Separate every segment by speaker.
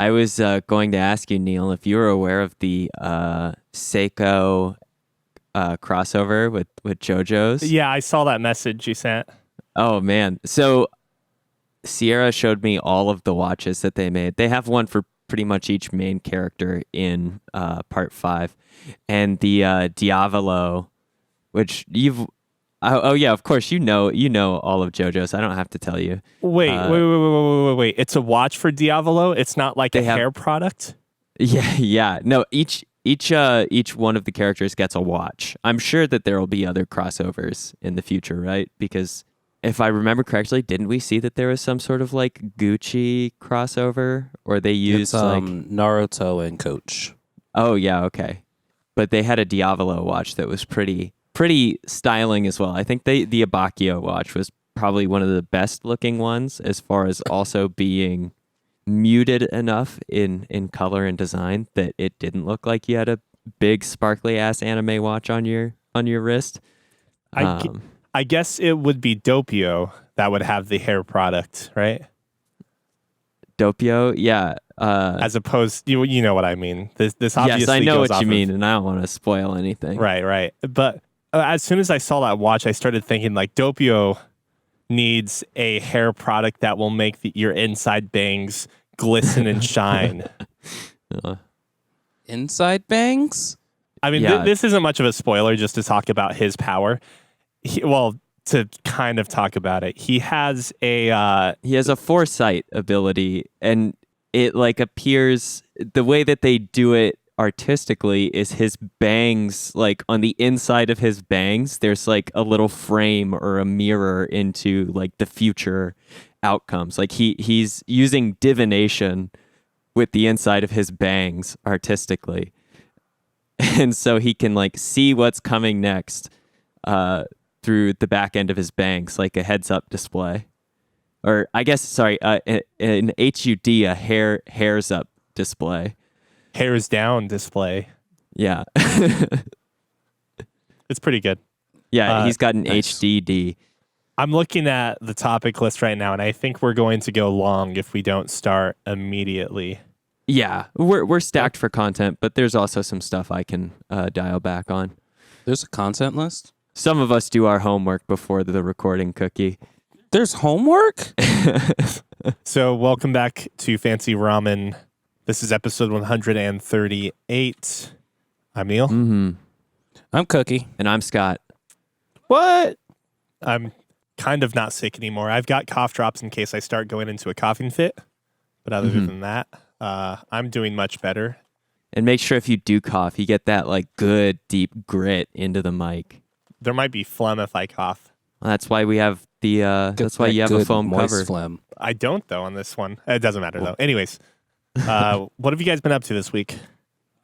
Speaker 1: I was going to ask you, Neil, if you were aware of the Seiko crossover with JoJo's.
Speaker 2: Yeah, I saw that message you sent.
Speaker 1: Oh man! So Sierra showed me all of the watches that they made. They have one for pretty much each main character in part 5, and the Diavolo, which you've. Oh yeah, of course you know all of JoJo's. I don't have to tell you.
Speaker 2: Wait. It's a watch for Diavolo. It's not like
Speaker 1: They
Speaker 2: a
Speaker 1: have-
Speaker 2: hair product.
Speaker 1: Yeah. No, each one of the characters gets a watch. I'm sure that there will be other crossovers in the future, right? Because if I remember correctly, didn't we see that there was some sort of like Gucci crossover, or they used
Speaker 3: It's
Speaker 1: like
Speaker 3: Naruto and Coach.
Speaker 1: Oh yeah, okay. But they had a Diavolo watch that was pretty styling as well. I think the Abacchio watch was probably one of the best looking ones as far as also being muted enough in color and design that it didn't look like you had a big sparkly ass anime watch on your wrist.
Speaker 2: I guess it would be Doppio that would have the hair product, right?
Speaker 1: Doppio, yeah.
Speaker 2: As opposed, you know what I mean. This obviously
Speaker 1: yes, I know
Speaker 2: goes
Speaker 1: what you
Speaker 2: off
Speaker 1: mean, and I don't want to spoil anything.
Speaker 2: Right. But as soon as I saw that watch, I started thinking like Doppio needs a hair product that will make your inside bangs glisten and shine.
Speaker 3: Inside bangs?
Speaker 2: I mean,
Speaker 1: Yeah.
Speaker 2: this isn't much of a spoiler just to talk about his power. To kind of talk about it, he has a
Speaker 1: He has a foresight ability, and it like appears the way that they do it artistically is his bangs, like on the inside of his bangs there's like a little frame or a mirror into like the future outcomes. Like he's using divination with the inside of his bangs artistically, and so he can like see what's coming next through the back end of his bangs, like a heads up display. Or I guess, sorry, an HUD, a hairs up display.
Speaker 2: hairs down display.
Speaker 1: Yeah.
Speaker 2: It's pretty good.
Speaker 1: Yeah, he's got an
Speaker 3: nice.
Speaker 1: HDD.
Speaker 2: I'm looking at the topic list right now, and I think we're going to go long if we don't start immediately.
Speaker 1: Yeah, we're stacked for content, but there's also some stuff I can dial back on.
Speaker 3: There's a content list?
Speaker 1: Some of us do our homework before the recording cookie.
Speaker 3: There's homework?
Speaker 2: So welcome back to Fancy Ramen. This is episode 138. I'm Neil.
Speaker 1: Mm-hmm.
Speaker 3: I'm Cookie.
Speaker 1: And I'm Scott.
Speaker 2: What? I'm kind of not sick anymore. I've got cough drops in case I start going into a coughing fit. But other than that, I'm doing much better.
Speaker 1: And make sure if you do cough, you get that like good deep grit into the mic.
Speaker 2: There might be phlegm if I cough.
Speaker 1: Well, that's why we have the. That's why you have a foam cover.
Speaker 3: Phlegm.
Speaker 2: I don't, though, on this one. It doesn't matter, though. Anyways, what have you guys been up to this week?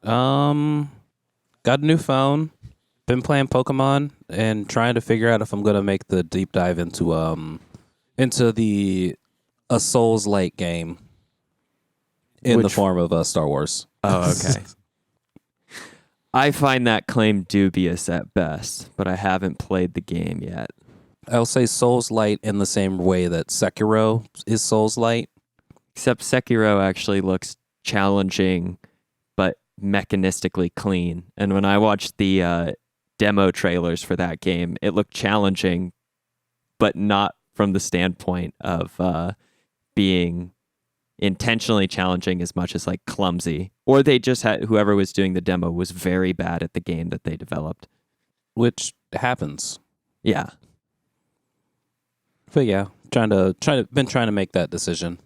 Speaker 3: Got a new phone. Been playing Pokemon and trying to figure out if I'm gonna make the deep dive into a Souls-like game in the
Speaker 1: Which-
Speaker 3: form of Star Wars.
Speaker 1: Oh, okay. I find that claim dubious at best, but I haven't played the game yet.
Speaker 3: I'll say Souls-light in the same way that Sekiro is Souls-light.
Speaker 1: Except Sekiro actually looks challenging, but mechanistically clean. And when I watched the demo trailers for that game, it looked challenging, but not from the standpoint of being intentionally challenging as much as like clumsy. Or they just had whoever was doing the demo was very bad at the game that they developed.
Speaker 3: Which happens.
Speaker 1: Yeah.
Speaker 3: But yeah, been trying to make that decision.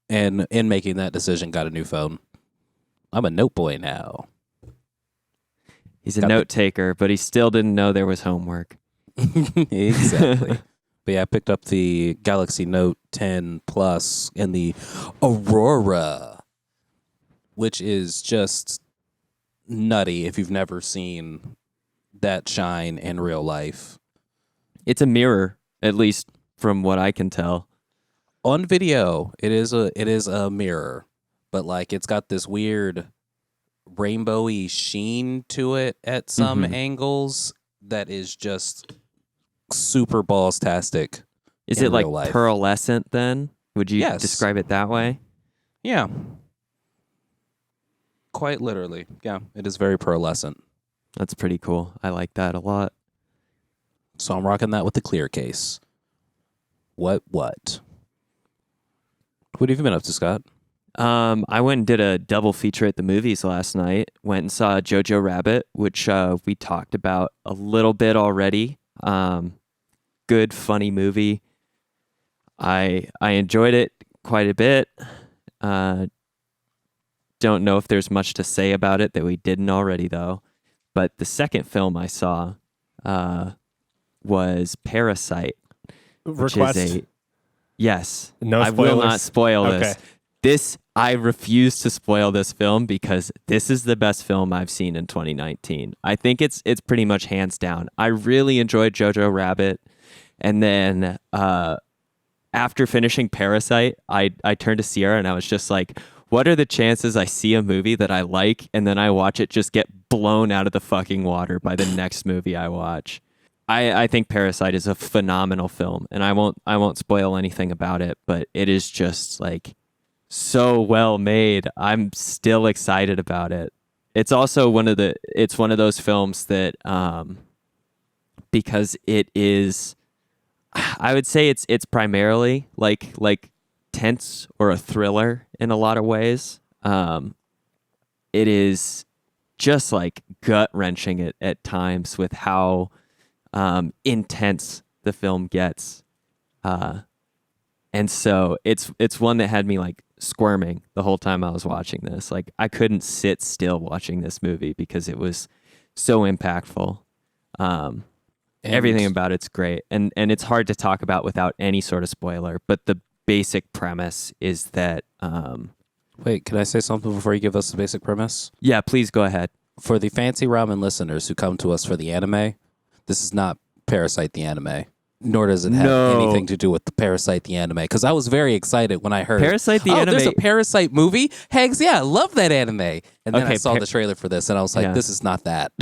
Speaker 3: And in making that decision, got a new phone. I'm a note boy now.
Speaker 1: He's a
Speaker 3: Got the-
Speaker 1: note taker, but he still didn't know there was homework.
Speaker 3: Exactly. But yeah, I picked up the Galaxy Note 10 Plus and the Aurora, which is just nutty if you've never seen that shine in real life.
Speaker 1: It's a mirror, at least from what I can tell.
Speaker 3: On video, it is a mirror, but like it's got this weird rainbowy sheen to it at some angles that is just super balls-tastic.
Speaker 1: Is
Speaker 3: in
Speaker 1: it like
Speaker 3: real life.
Speaker 1: pearlescent then? Would you
Speaker 3: Yes.
Speaker 1: describe it that way?
Speaker 3: Yeah. Quite literally. Yeah, it is very pearlescent.
Speaker 1: That's pretty cool. I like that a lot.
Speaker 3: So I'm rocking that with the clear case. What? What have you been up to, Scott?
Speaker 1: I went and did a double feature at the movies last night. Went and saw Jojo Rabbit, which we talked about a little bit already. Good, funny movie. I enjoyed it quite a bit. Don't know if there's much to say about it that we didn't already, though. But the second film I saw was Parasite.
Speaker 2: Request.
Speaker 1: Yes.
Speaker 2: No
Speaker 1: I will
Speaker 2: spoilers?
Speaker 1: not spoil
Speaker 2: Okay.
Speaker 1: this. I refuse to spoil this film because this is the best film I've seen in 2019. I think it's pretty much hands down. I really enjoyed Jojo Rabbit. And then after finishing Parasite, I turned to Sierra and I was just like, what are the chances I see a movie that I like and then I watch it just get blown out of the fucking water by the next movie I watch? I think Parasite is a phenomenal film, and I won't spoil anything about it, but it is just like so well made. I'm still excited about it. It's also one of those films that because it is, I would say it's primarily like tense or a thriller in a lot of ways. It is just like gut wrenching at times with how intense the film gets, and so it's one that had me like squirming the whole time I was watching this. Like I couldn't sit still watching this movie because it was so impactful. Everything about it's great, and it's hard to talk about without any sort of spoiler. But the basic premise is that.
Speaker 3: Wait, can I say something before you give us the basic premise?
Speaker 1: Yeah, please go ahead.
Speaker 3: For the Fancy Ramen listeners who come to us for the anime, this is not Parasite the anime. Nor does it have anything to do with the Parasite the anime. Because I was very excited when I heard
Speaker 1: Parasite the anime.
Speaker 3: There's a Parasite movie? Hegs, yeah, I love that anime. And then I saw the trailer for this and I was like, this is not that.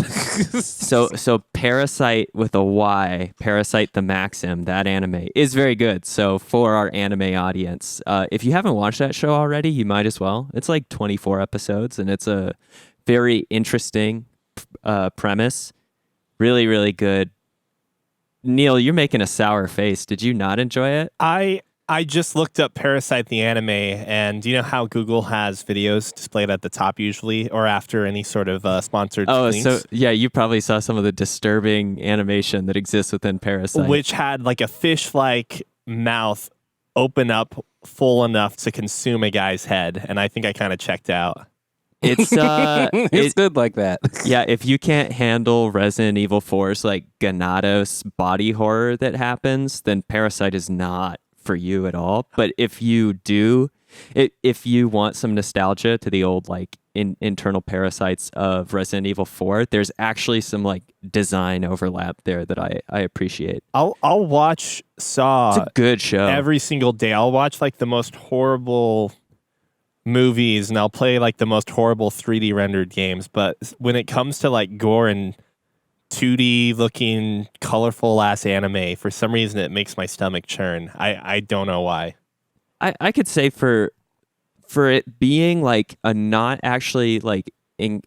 Speaker 1: So Parasite with a Y, Parasite the Maxim, that anime is very good. So for our anime audience, if you haven't watched that show already, you might as well. It's like 24 episodes and it's a very interesting premise. Really, really good. Neil, you're making a sour face. Did you not enjoy it?
Speaker 2: I just looked up Parasite the anime, and you know how Google has videos displayed at the top usually, or after any sort of sponsored links?
Speaker 1: So yeah, you probably saw some of the disturbing animation that exists within Parasite.
Speaker 2: Which had like a fish-like mouth open up full enough to consume a guy's head, and I think I kind of checked out.
Speaker 1: It's
Speaker 3: it's good like that.
Speaker 1: Yeah, if you can't handle Resident Evil 4's like Ganados body horror that happens, then Parasite is not for you at all. But if you do, if you want some nostalgia to the old like internal parasites of Resident Evil 4, there's actually some like design overlap there that I appreciate.
Speaker 2: I'll watch Saw.
Speaker 1: It's a good show.
Speaker 2: Every single day. I'll watch like the most horrible movies and I'll play like the most horrible 3D rendered games, but when it comes to like gore and 2D looking colorful ass anime, for some reason it makes my stomach churn. I don't know why.
Speaker 1: I could say for it being like a not actually like in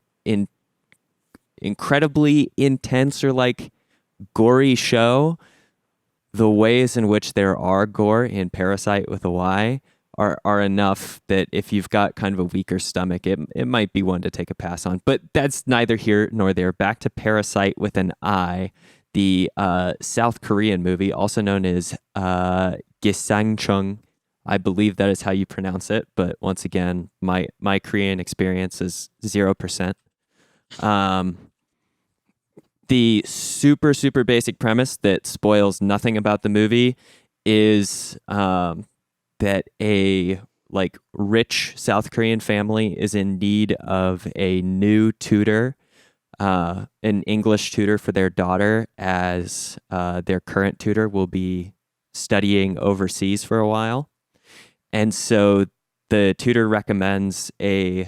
Speaker 1: incredibly intense or like gory show, the ways in which there are gore in Parasite with a Y are enough that if you've got kind of a weaker stomach, it might be one to take a pass on. But that's neither here nor there. Back to Parasite with an I, the South Korean movie, also known as Gisangchung. I believe that is how you pronounce it. But once again, my Korean experience is 0%. The super, super basic premise that spoils nothing about the movie is that a like rich South Korean family is in need of a new tutor, an English tutor for their daughter, as their current tutor will be studying overseas for a while. And so the tutor recommends a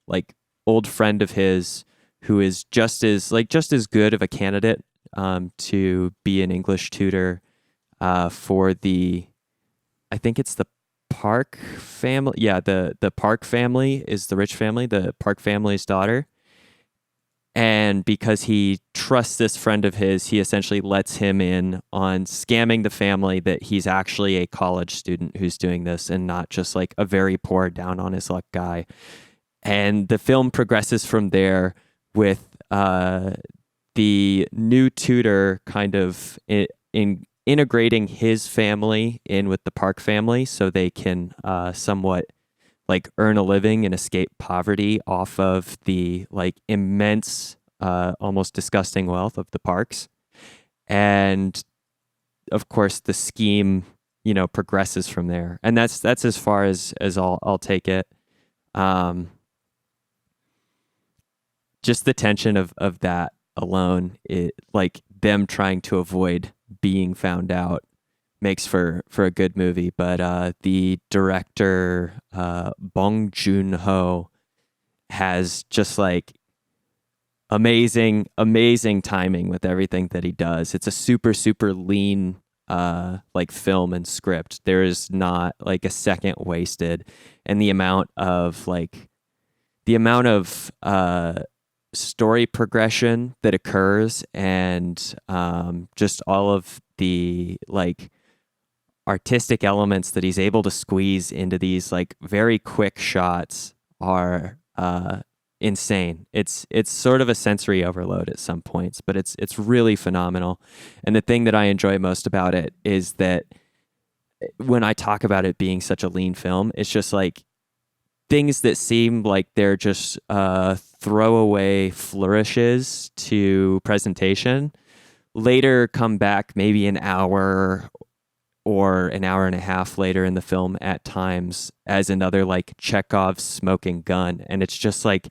Speaker 1: like old friend of his who is just as good of a candidate to be an English tutor for the, I think it's the Park family. Yeah, the Park family is the rich family, the Park family's daughter. And because he trusts this friend of his, he essentially lets him in on scamming the family that he's actually a college student who's doing this and not just like a very poor, down on his luck guy. And the film progresses from there with the new tutor kind of in integrating his family in with the Park family so they can somewhat like earn a living and escape poverty off of the like immense, almost disgusting wealth of the Parks. And of course, the scheme, progresses from there. And that's as far as I'll take it. Just the tension of that alone, like them trying to avoid being found out makes for a good movie. But the director, Bong Joon-ho, has just like amazing timing with everything that he does. It's a super, super lean like film and script. There is not like a second wasted. And the amount of story progression that occurs and just all of the like artistic elements that he's able to squeeze into these like very quick shots are insane. It's sort of a sensory overload at some points, but it's really phenomenal. And the thing that I enjoy most about it is that when I talk about it being such a lean film, it's just like things that seem like they're just throwaway flourishes to presentation later come back maybe an hour or an hour and a half later in the film at times as another like Chekhov's smoking gun. And it's just like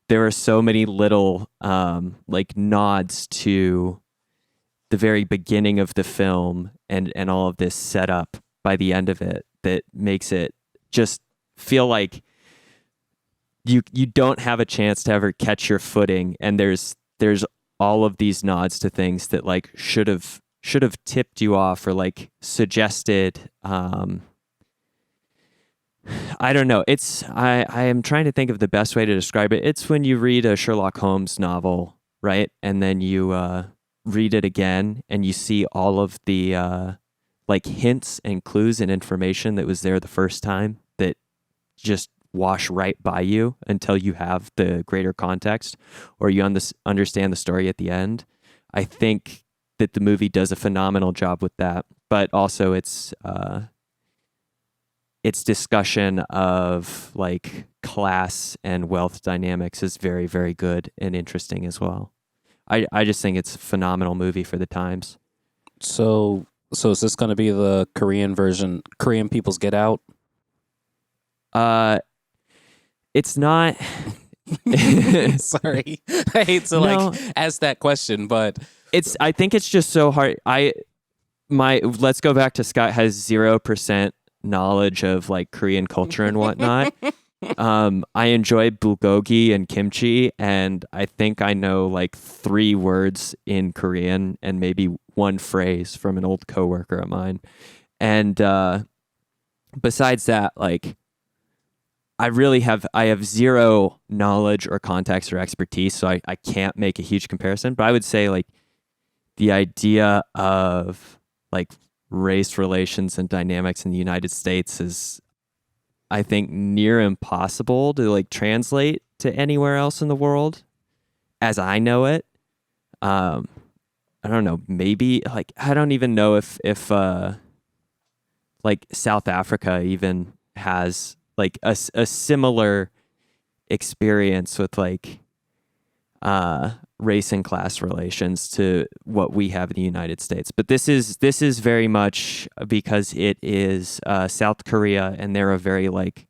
Speaker 1: there are so many little like nods to the very beginning of the film and all of this setup by the end of it that makes it just feel like you don't have a chance to ever catch your footing. And there's all of these nods to things that like should have tipped you off or like suggested I don't know. I am trying to think of the best way to describe it. It's when you read a Sherlock Holmes novel, right? And then you read it again and you see all of the like hints and clues and information that was there the first time that just wash right by you until you have the greater context or you understand the story at the end. I think that the movie does a phenomenal job with that, but also its discussion of like class and wealth dynamics is very, very good and interesting as well. I just think it's a phenomenal movie for the times.
Speaker 3: So is this going to be the Korean version, Korean People's Get Out?
Speaker 1: It's not.
Speaker 3: Sorry, I hate to like ask that question, but
Speaker 1: I think it's just so hard. Let's go back to Scott has 0% knowledge of like Korean culture and whatnot. I enjoy bulgogi and kimchi, and I think I know like 3 words in Korean and maybe one phrase from an old coworker of mine. And besides that, like I have 0 knowledge or context or expertise, so I can't make a huge comparison. But I would say like the idea of like race relations and dynamics in the United States is, I think, near impossible to like translate to anywhere else in the world as I know it. I don't know, maybe like I don't even know if like South Africa even has like a similar experience with like race and class relations to what we have in the United States. But this is very much because it is South Korea, and they're a very like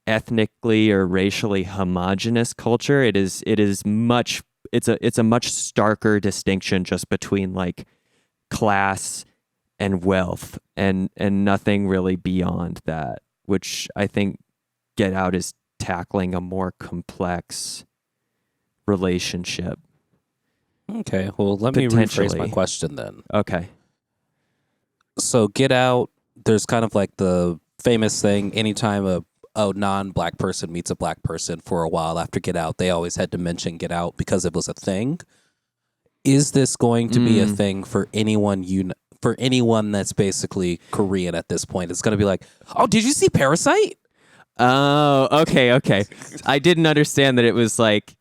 Speaker 1: ethnically or racially homogenous culture. It's a much starker distinction just between like class and wealth and nothing really beyond that, which I think Get Out is tackling a more complex relationship.
Speaker 3: Okay, well, let me rephrase my question then.
Speaker 1: Okay.
Speaker 3: So Get Out there's kind of like the famous thing, anytime a non-black person meets a black person for a while after Get Out, they always had to mention Get Out because it was a thing. Is this going to be a thing for anyone that's basically Korean at this point? It's going to be like, oh, did you see Parasite?
Speaker 1: Oh, okay. I didn't understand that it was like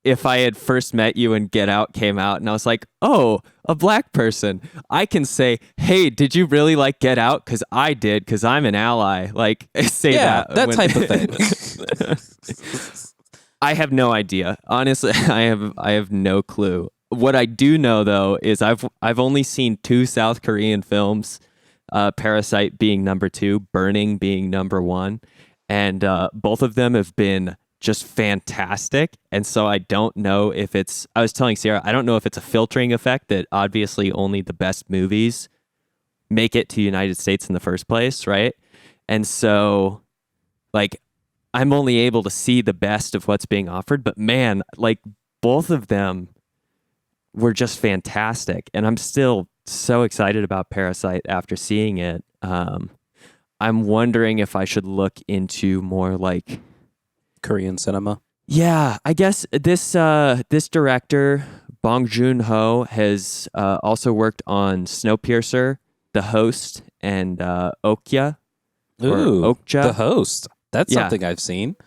Speaker 1: if I had first met you and Get Out came out and I was like, oh, a black person, I can say, hey, did you really like Get Out? Because I did, because I'm an ally. Like, say that.
Speaker 3: That type of thing.
Speaker 1: I have no idea. Honestly, I have no clue. What I do know though is I've only seen 2 South Korean films, Parasite being number 2, Burning being number 1, and both of them have been just fantastic. And so I don't know if it's, I was telling Sierra, I don't know if it's a filtering effect that obviously only the best movies make it to United States in the first place, right? And so like I'm only able to see the best of what's being offered, but man, like both of them were just fantastic. And I'm still so excited about Parasite after seeing it. I'm wondering if I should look into more like
Speaker 3: Korean cinema.
Speaker 1: Yeah, I guess this director Bong Joon-ho has also worked on Snowpiercer, The Host, and Okja.
Speaker 3: Ooh,
Speaker 1: Okja.
Speaker 3: The Host. That's
Speaker 1: Yeah.
Speaker 3: something I've seen.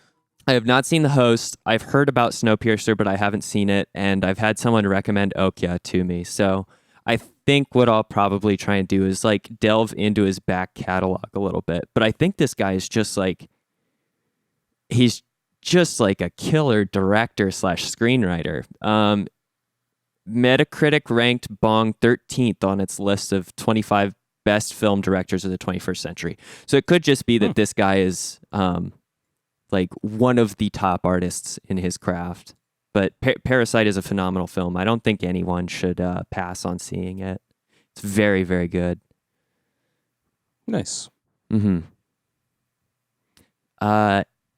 Speaker 1: I have not seen The Host. I've heard about Snowpiercer, but I haven't seen it, and I've had someone recommend Okja to me. So I think what I'll probably try and do is like delve into his back catalog a little bit. But I think this guy is just like, he's just like a killer director / screenwriter. Metacritic ranked Bong 13th on its list of 25 best film directors of the 21st century. So it could just be that this guy is like one of the top artists in his craft. But Parasite is a phenomenal film. I don't think anyone should pass on seeing it. It's very, very good.
Speaker 3: Nice.
Speaker 1: Mm-hmm.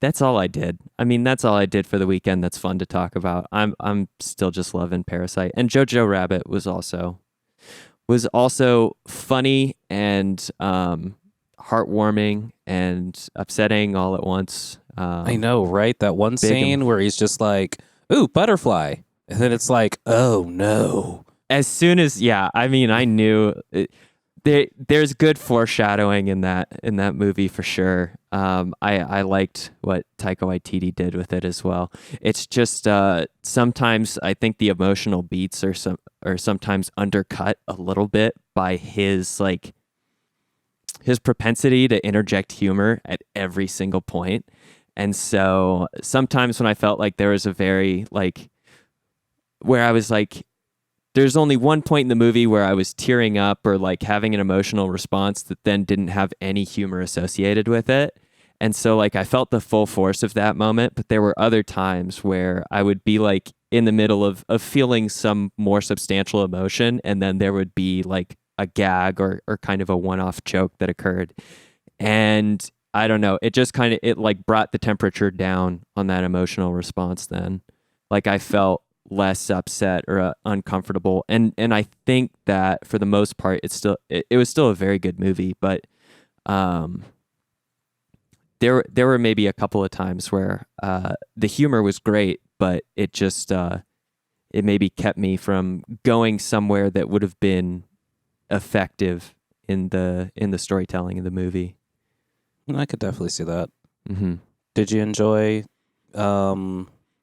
Speaker 1: That's all I did. I mean, that's all I did for the weekend. That's fun to talk about. I'm still just loving Parasite, and Jojo Rabbit was also funny and heartwarming and upsetting all at once.
Speaker 3: I know, right? That one scene where he's just like, "Ooh, butterfly," and then it's like, "Oh no!"
Speaker 1: As soon as, yeah, I mean, I knew there's good foreshadowing in that movie for sure. I liked what Taika Waititi did with it as well. It's just sometimes I think the emotional beats are sometimes undercut a little bit by his propensity to interject humor at every single point. And so sometimes when I felt like there was a very where I was like, there's only one point in the movie where I was tearing up or like having an emotional response that then didn't have any humor associated with it. And so like I felt the full force of that moment, but there were other times where I would be like in the middle of feeling some more substantial emotion, and then there would be like a gag or kind of a one-off joke that occurred. And I don't know, it just kind of, it like brought the temperature down on that emotional response then. Like I felt less upset or uncomfortable, and I think that for the most part it was still a very good movie, but there were maybe a couple of times where the humor was great, but it just it maybe kept me from going somewhere that would have been effective in the storytelling of the movie.
Speaker 3: I could definitely see that.
Speaker 1: Mm-hmm.
Speaker 3: Did you enjoy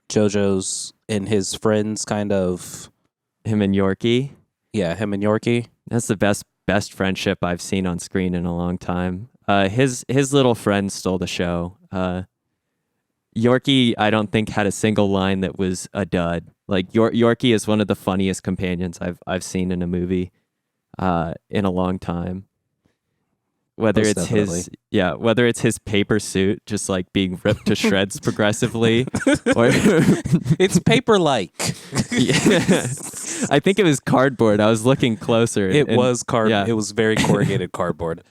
Speaker 3: Jojo's and his friends kind of?
Speaker 1: Him and Yorkie?
Speaker 3: Yeah, him and Yorkie.
Speaker 1: That's the best friendship I've seen on screen in a long time. His little friend stole the show. Yorkie, I don't think had a single line that was a dud. Like Yorkie is one of the funniest companions I've seen in a movie in a long time. Whether
Speaker 3: Most
Speaker 1: it's
Speaker 3: definitely.
Speaker 1: whether it's his paper suit just like being ripped to shreds progressively, or
Speaker 3: It's paper-like.
Speaker 1: yeah. I think it was cardboard. I was looking closer.
Speaker 3: It
Speaker 1: and-
Speaker 3: was
Speaker 1: yeah.
Speaker 3: It was very corrugated cardboard.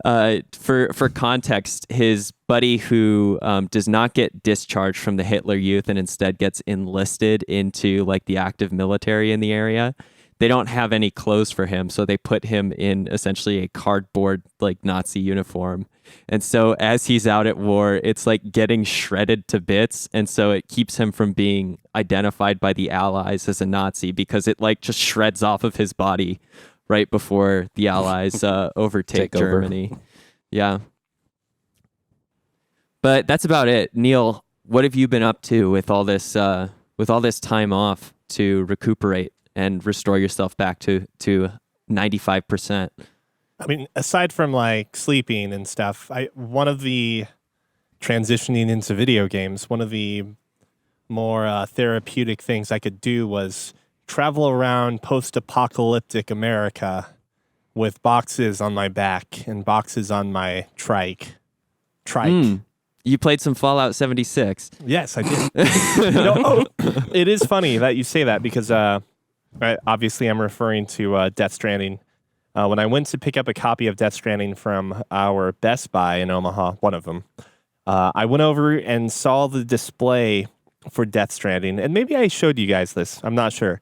Speaker 1: For context, his buddy who does not get discharged from the Hitler Youth and instead gets enlisted into like the active military in the area, they don't have any clothes for him, so they put him in essentially a cardboard like Nazi uniform. And so as he's out at war, it's like getting shredded to bits, and so it keeps him from being identified by the Allies as a Nazi because it like just shreds off of his body right before the Allies overtake
Speaker 3: Take over.
Speaker 1: Germany. Yeah. But that's about it. Neil, what have you been up to with all this time off to recuperate and restore yourself back to 95%?
Speaker 2: I mean, aside from like sleeping and stuff, one of the transitioning into video games, one of the more therapeutic things I could do was travel around post-apocalyptic America with boxes on my back and boxes on my trike.
Speaker 1: You played some Fallout 76.
Speaker 2: Yes, I did. It is funny that you say that because obviously I'm referring to Death Stranding. When I went to pick up a copy of Death Stranding from our Best Buy in Omaha, one of them, I went over and saw the display for Death Stranding, and maybe I showed you guys this. I'm not sure.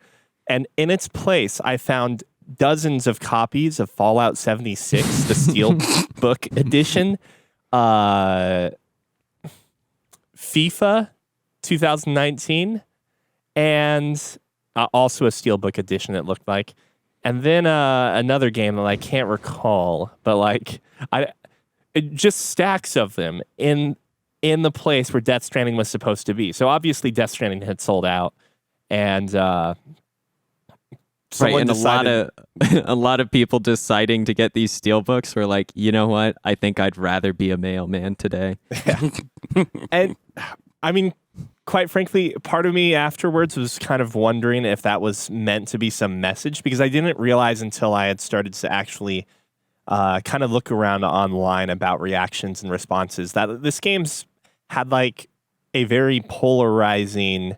Speaker 2: And in its place, I found dozens of copies of Fallout 76, the Steelbook edition, FIFA 2019, and also a Steelbook edition, it looked like. And then another game that I can't recall, but just stacks of them in the place where Death Stranding was supposed to be. So obviously Death Stranding had sold out, and someone decided,
Speaker 1: a lot of people deciding to get these steelbooks were like, you know what? I think I'd rather be a mailman today.
Speaker 2: Yeah. And I mean, quite frankly, part of me afterwards was kind of wondering if that was meant to be some message, because I didn't realize until I had started to actually kind of look around online about reactions and responses that this game's had like a very polarizing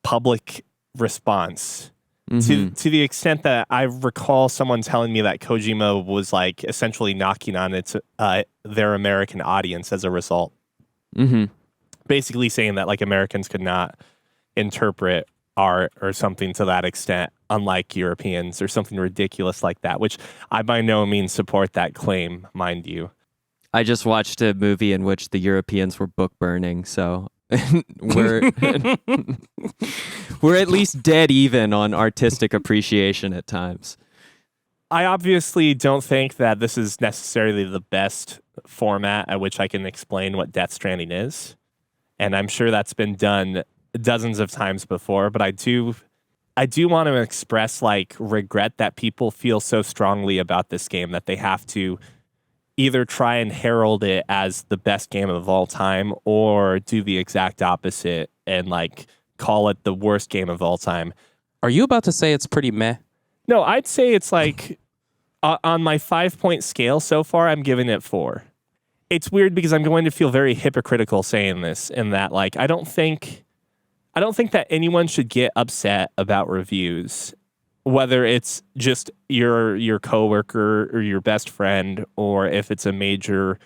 Speaker 2: public response. To the extent that I recall someone telling me that Kojima was like essentially knocking on their American audience as a result. Basically saying that like Americans could not interpret art or something to that extent, unlike Europeans, or something ridiculous like that, which I by no means support that claim, mind you.
Speaker 1: I just watched a movie in which the Europeans were book burning, so we're at least dead even on artistic appreciation at times.
Speaker 2: I obviously don't think that this is necessarily the best format at which I can explain what Death Stranding is. And I'm sure that's been done dozens of times before, but I do want to express like regret that people feel so strongly about this game that they have to either try and herald it as the best game of all time or do the exact opposite and like call it the worst game of all time.
Speaker 3: Are you about to say it's pretty meh?
Speaker 2: No, I'd say it's like on my 5-point scale so far, I'm giving it 4. It's weird because I'm going to feel very hypocritical saying this, in that like I don't think that anyone should get upset about reviews, whether it's just your coworker or your best friend, or if it's a major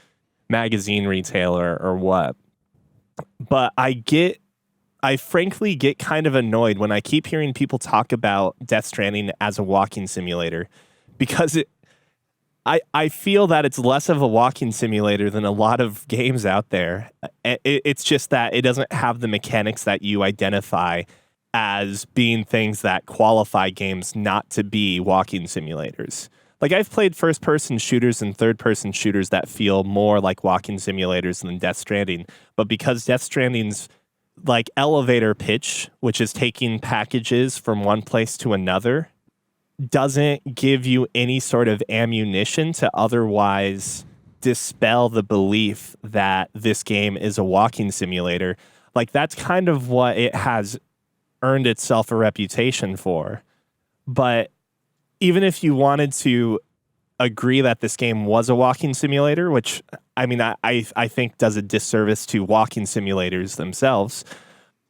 Speaker 2: magazine retailer or what. But I frankly get kind of annoyed when I keep hearing people talk about Death Stranding as a walking simulator, because I feel that it's less of a walking simulator than a lot of games out there. It's just that it doesn't have the mechanics that you identify as being things that qualify games not to be walking simulators. Like, I've played first-person shooters and third-person shooters that feel more like walking simulators than Death Stranding. But because Death Stranding's like elevator pitch, which is taking packages from one place to another, doesn't give you any sort of ammunition to otherwise dispel the belief that this game is a walking simulator. Like, that's kind of what it has earned itself a reputation for. But even if you wanted to agree that this game was a walking simulator, which I mean, I think does a disservice to walking simulators themselves,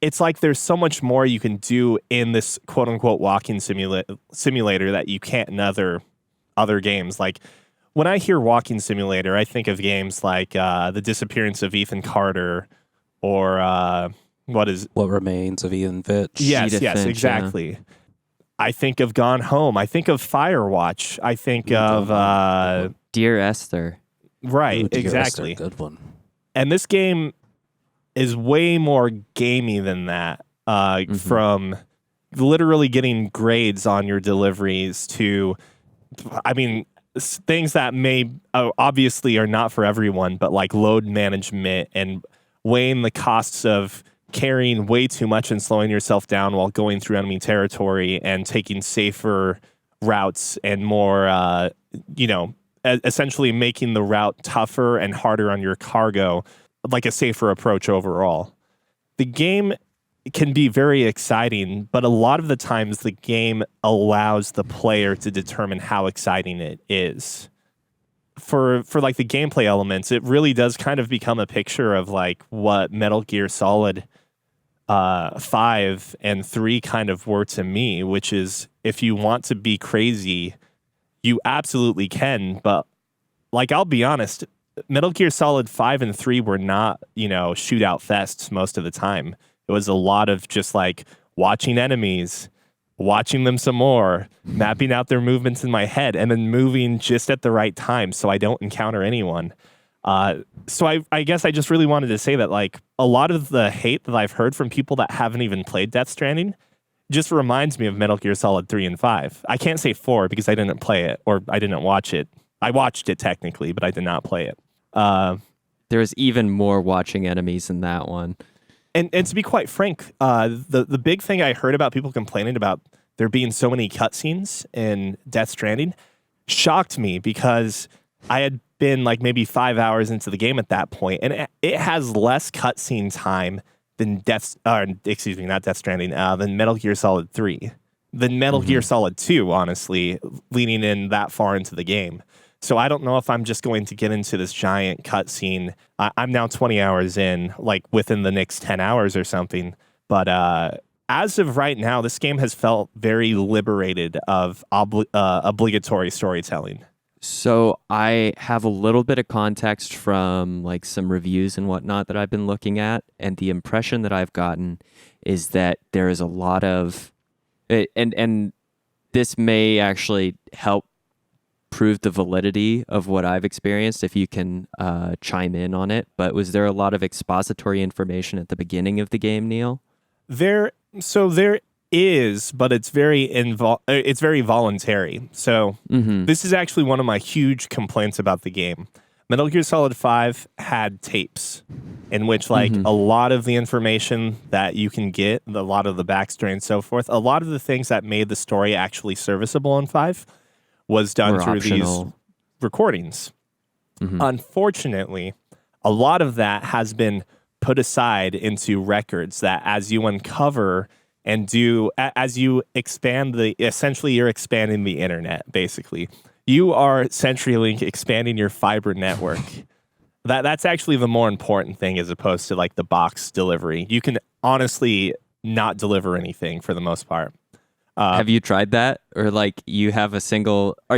Speaker 2: it's like there's so much more you can do in this quote unquote walking simulator that you can't in other games. Like, when I hear walking simulator, I think of games like The Disappearance of Ethan Carter, or What Remains of Ethan Fitch.
Speaker 1: Edith
Speaker 2: Yes,
Speaker 1: Finch,
Speaker 2: exactly. I think of Gone Home. I think of Firewatch. I think of
Speaker 1: Dear Esther.
Speaker 2: right,
Speaker 3: Ooh, Dear
Speaker 2: exactly.
Speaker 3: Esther, good one.
Speaker 2: And this game is way more gamey than that. From literally getting grades on your deliveries to, I mean, things that may obviously are not for everyone, but like load management and weighing the costs of carrying way too much and slowing yourself down while going through enemy territory and taking safer routes and more, essentially making the route tougher and harder on your cargo, like a safer approach overall. The game can be very exciting, but a lot of the times the game allows the player to determine how exciting it is. For like the gameplay elements, it really does kind of become a picture of like what Metal Gear Solid 5 and 3 kind of were to me, which is if you want to be crazy, you absolutely can. But like, I'll be honest, Metal Gear Solid 5 and 3 were not, shootout fests most of the time. It was a lot of just like watching enemies, watching them some more, mapping out their movements in my head, and then moving just at the right time so I don't encounter anyone. So I guess I just really wanted to say that like a lot of the hate that I've heard from people that haven't even played Death Stranding just reminds me of Metal Gear Solid 3 and 5. I can't say 4 because I didn't play it or I didn't watch it. I watched it technically, but I did not play it.
Speaker 1: There's even more watching enemies in that one.
Speaker 2: And to be quite frank, the big thing I heard about people complaining about there being so many cutscenes in Death Stranding shocked me because I had been like maybe 5 hours into the game at that point, and it has less cutscene time than not Death Stranding, than Metal Gear Solid 3, than Metal Gear Solid 2, honestly, leaning in that far into the game. So I don't know if I'm just going to get into this giant cutscene. I'm now 20 hours in, like within the next 10 hours or something. But as of right now, this game has felt very liberated of obligatory storytelling.
Speaker 1: So I have a little bit of context from like some reviews and whatnot that I've been looking at, and the impression that I've gotten is that there is a lot of, and this may actually help prove the validity of what I've experienced if you can chime in on it. But was there a lot of expository information at the beginning of the game, Neil?
Speaker 2: There is, but it's very voluntary. So this is actually one of my huge complaints about the game. Metal Gear Solid 5 had tapes in which like a lot of the information that you can get, a lot of the backstory and so forth, a lot of the things that made the story actually serviceable in 5 was done through
Speaker 1: optional.
Speaker 2: these recordings. Unfortunately, a lot of that has been put aside into records that as you uncover and as you expand essentially you're expanding the internet, basically. You are CenturyLink expanding your fiber network. That's actually the more important thing as opposed to like the box delivery. You can honestly not deliver anything for the most part.
Speaker 1: Have you tried that? Or like you have have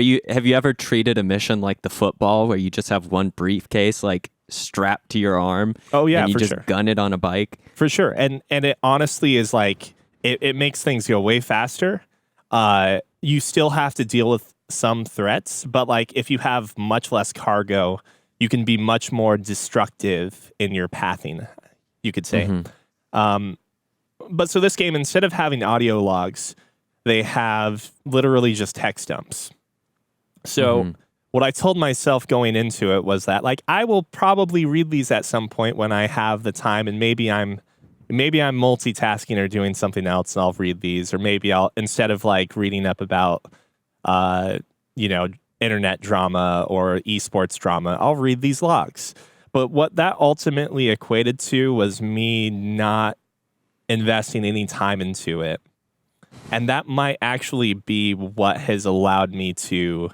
Speaker 1: you ever treated a mission like the football where you just have one briefcase like strapped to your arm?
Speaker 2: Oh yeah,
Speaker 1: and you
Speaker 2: for
Speaker 1: just
Speaker 2: sure.
Speaker 1: gun it on a bike?
Speaker 2: For sure. And it honestly is like it makes things go way faster. You still have to deal with some threats, but like if you have much less cargo, you can be much more destructive in your pathing, you could say. But so this game, instead of having audio logs, they have literally just text dumps. So what I told myself going into it was that like I will probably read these at some point when I have the time, and maybe I'm multitasking or doing something else and I'll read these, or maybe I'll, instead of like reading up about internet drama or esports drama, I'll read these logs. But what that ultimately equated to was me not investing any time into it. And that might actually be what has allowed me to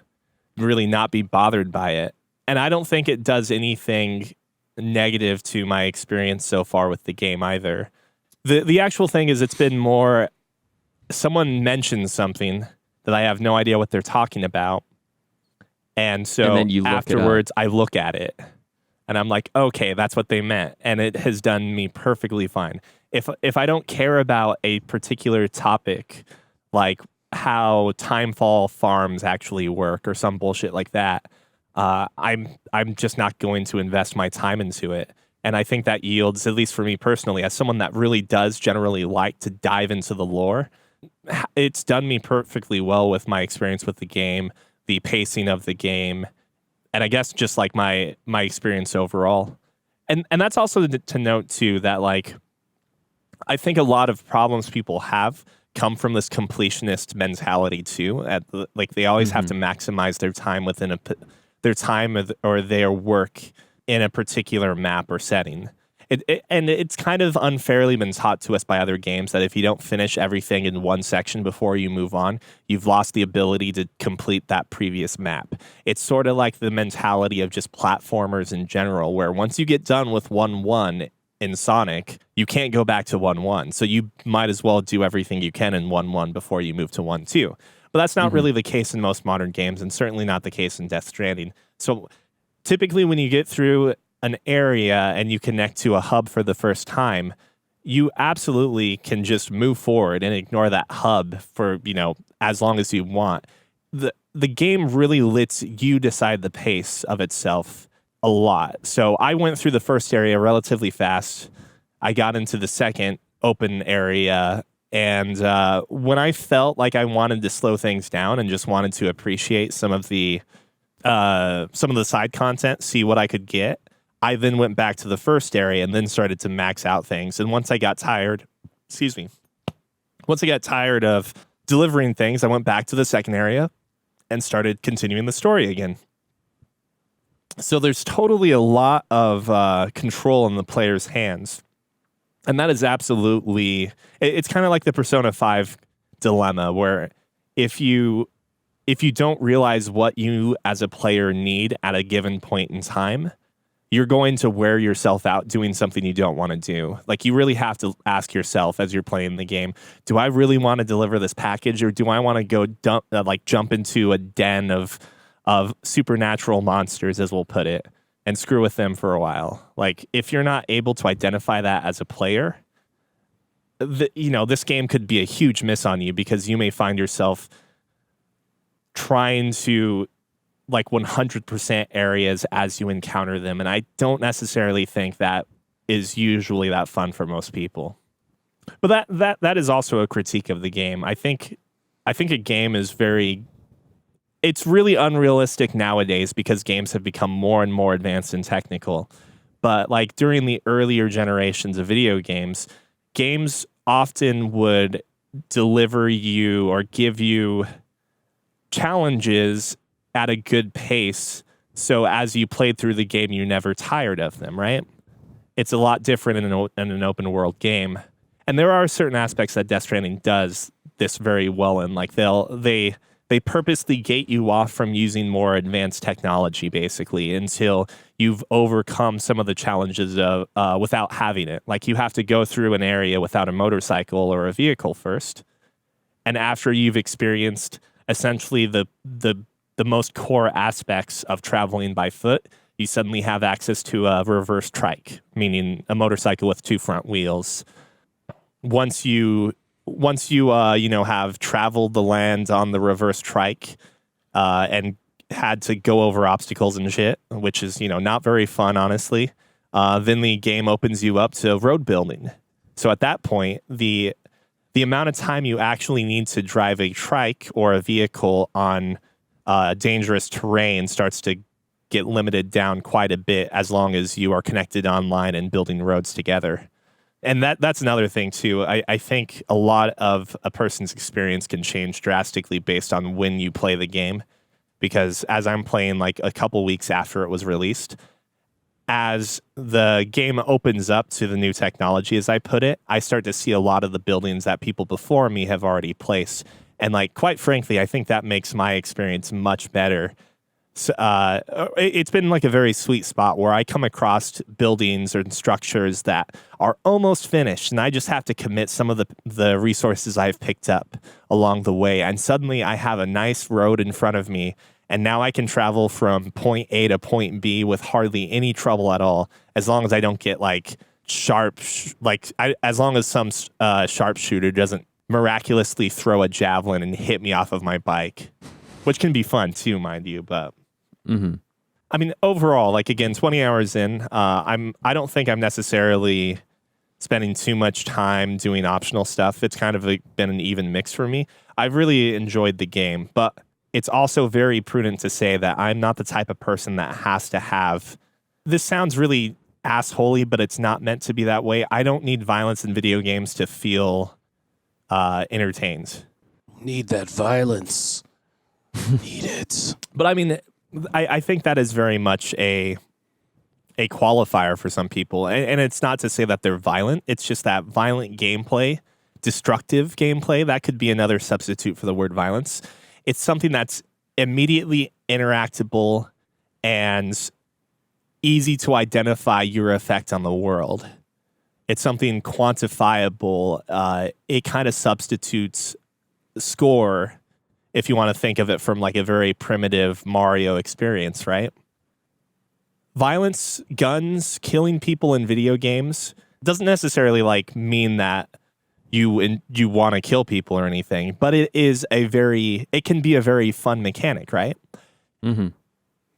Speaker 2: really not be bothered by it. And I don't think it does anything negative to my experience so far with the game either. The actual thing is, it's been more, someone mentions something that I have no idea what they're talking about. And so
Speaker 1: And then you look
Speaker 2: afterwards, I look at it and I'm like, okay, that's what they meant. And it has done me perfectly fine. If I don't care about a particular topic, like how timefall farms actually work or some bullshit like that, I'm just not going to invest my time into it. And I think that yields, at least for me personally, as someone that really does generally like to dive into the lore, it's done me perfectly well with my experience with the game, the pacing of the game, and I guess just like my experience overall. And that's also to note too that like I think a lot of problems people have come from this completionist mentality too. Like they always have to maximize their time within their time or their work in a particular map or setting. And it's kind of unfairly been taught to us by other games that if you don't finish everything in one section before you move on, you've lost the ability to complete that previous map. It's sort of like the mentality of just platformers in general, where once you get done with 1-1 in Sonic, you can't go back to 1-1. So you might as well do everything you can in 1-1 before you move to 1-2. But that's not really the case in most modern games, and certainly not the case in Death Stranding. So typically when you get through an area and you connect to a hub for the first time, you absolutely can just move forward and ignore that hub for, as long as you want. The game really lets you decide the pace of itself a lot. So I went through the first area relatively fast. I got into the second open area, and when I felt like I wanted to slow things down and just wanted to appreciate some of the side content, see what I could get, I then went back to the first area and then started to max out things. And once I got tired of delivering things, I went back to the second area and started continuing the story again. So there's totally a lot of control in the player's hands. And that is absolutely, it's kind of like the Persona 5 dilemma, where if you don't realize what you as a player need at a given point in time, you're going to wear yourself out doing something you don't want to do. Like, you really have to ask yourself as you're playing the game, do I really want to deliver this package, or do I want to go jump into a den of supernatural monsters, as we'll put it, and screw with them for a while? Like, if you're not able to identify that as a player, this game could be a huge miss on you, because you may find yourself trying to 100% areas as you encounter them. And I don't necessarily think that is usually that fun for most people. But that is also a critique of the game. I think a game is it's really unrealistic nowadays because games have become more and more advanced and technical. But during the earlier generations of video games, games often would deliver you or give you challenges at a good pace, so as you played through the game, you're never tired of them, right? It's a lot different in an open world game. And there are certain aspects that Death Stranding does this very well in. They purposely gate you off from using more advanced technology, basically, until you've overcome some of the challenges without having it. Like, you have to go through an area without a motorcycle or a vehicle first. And after you've experienced essentially the most core aspects of traveling by foot, you suddenly have access to a reverse trike, meaning a motorcycle with two front wheels. Once you have traveled the land on the reverse trike and had to go over obstacles and shit, which is not very fun, honestly, then the game opens you up to road building. So at that point, the amount of time you actually need to drive a trike or a vehicle on dangerous terrain starts to get limited down quite a bit, as long as you are connected online and building roads together. And that's another thing too. I think a lot of a person's experience can change drastically based on when you play the game, because as I'm playing a couple weeks after it was released, as the game opens up to the new technology, as I put it, I start to see a lot of the buildings that people before me have already placed. And quite frankly, I think that makes my experience much better. So, it's been a very sweet spot where I come across buildings and structures that are almost finished, and I just have to commit some of the resources I've picked up along the way. And suddenly I have a nice road in front of me, and now I can travel from point A to point B with hardly any trouble at all, as long as I don't get as long as some sharpshooter doesn't miraculously throw a javelin and hit me off of my bike, which can be fun too, mind you. But I mean, overall, like again, 20 hours in, I don't think I'm necessarily spending too much time doing optional stuff. It's kind of been an even mix for me. I've really enjoyed the game, but it's also very prudent to say that I'm not the type of person that has to have. This sounds really assholey, but it's not meant to be that way. I don't need violence in video games to feel entertained.
Speaker 3: Need that violence. Need it.
Speaker 2: But I mean, I think that is very much a qualifier for some people. And it's not to say that they're violent. It's just that violent gameplay, destructive gameplay, that could be another substitute for the word violence. It's something that's immediately interactable and easy to identify your effect on the world. It's something quantifiable. It kind of substitutes score, if you want to think of it from like a very primitive Mario experience, right? Violence, guns, killing people in video games doesn't necessarily like mean that you want to kill people or anything, but it can be a very fun mechanic, right?
Speaker 1: Mm-hmm.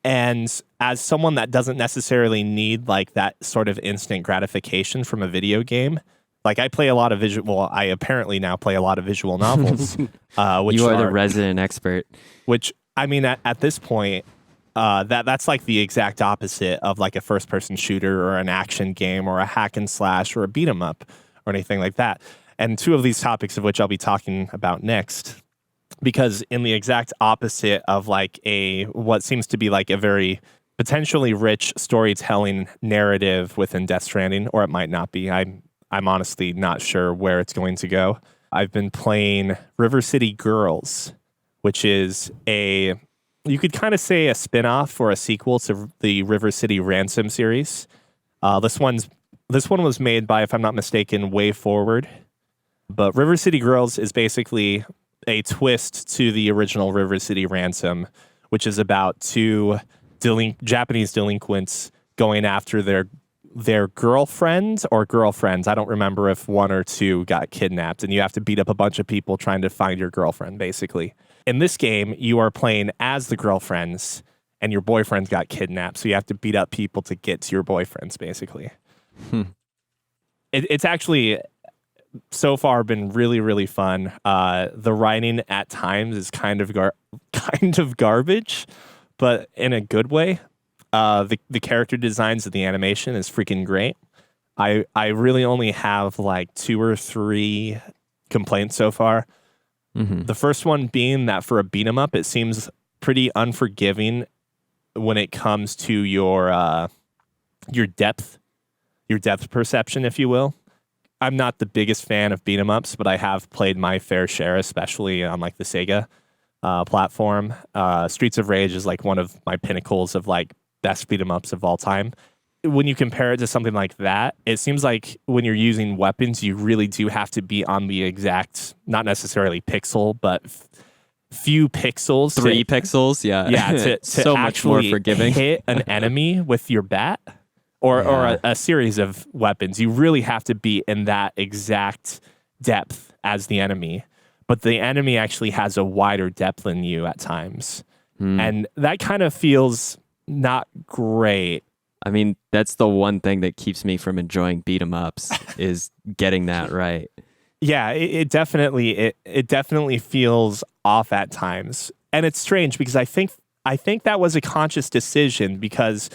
Speaker 2: And as someone that doesn't necessarily need like that sort of instant gratification from a video game, like I apparently now play a lot of visual novels. Which
Speaker 1: you are the resident expert.
Speaker 2: Which, I mean, at this point, that's like the exact opposite of like a first-person shooter or an action game or a hack and slash or a beat 'em up or anything like that. And two of these topics of which I'll be talking about next, because in the exact opposite of like what seems to be like a very potentially rich storytelling narrative within Death Stranding, or it might not be. I'm honestly not sure where it's going to go. I've been playing River City Girls, which is you could kind of say a spin-off or a sequel to the River City Ransom series. This one was made by, if I'm not mistaken, Way Forward. But River City Girls is basically a twist to the original River City Ransom, which is about two Japanese delinquents going after their girlfriend or girlfriends. I don't remember if one or two got kidnapped, and you have to beat up a bunch of people trying to find your girlfriend, basically. In this game, you are playing as the girlfriends, and your boyfriends got kidnapped, so you have to beat up people to get to your boyfriends, basically. It's actually so far been really, really fun. The writing at times is kind of garbage, but in a good way. The character designs of the animation is freaking great. I really only have like 2 or 3 complaints so far. Mm-hmm. The first one being that for a beat 'em up, it seems pretty unforgiving when it comes to your depth perception, if you will. I'm not the biggest fan of beat 'em ups, but I have played my fair share, especially on like the Sega platform. Streets of Rage is like one of my pinnacles of like best beat 'em ups of all time. When you compare it to something like that, it seems like when you're using weapons, you really do have to be on the exact, not necessarily pixel, but few pixels.
Speaker 1: 3 pixels, yeah.
Speaker 2: Yeah, to
Speaker 1: so much more forgiving.
Speaker 2: Hit an enemy with your bat or a series of weapons. You really have to be in that exact depth as the enemy. But the enemy actually has a wider depth than you at times. And that kind of feels not great.
Speaker 1: I mean, that's the one thing that keeps me from enjoying beat 'em ups is getting that right.
Speaker 2: Yeah, it definitely feels off at times. And it's strange because I think that was a conscious decision because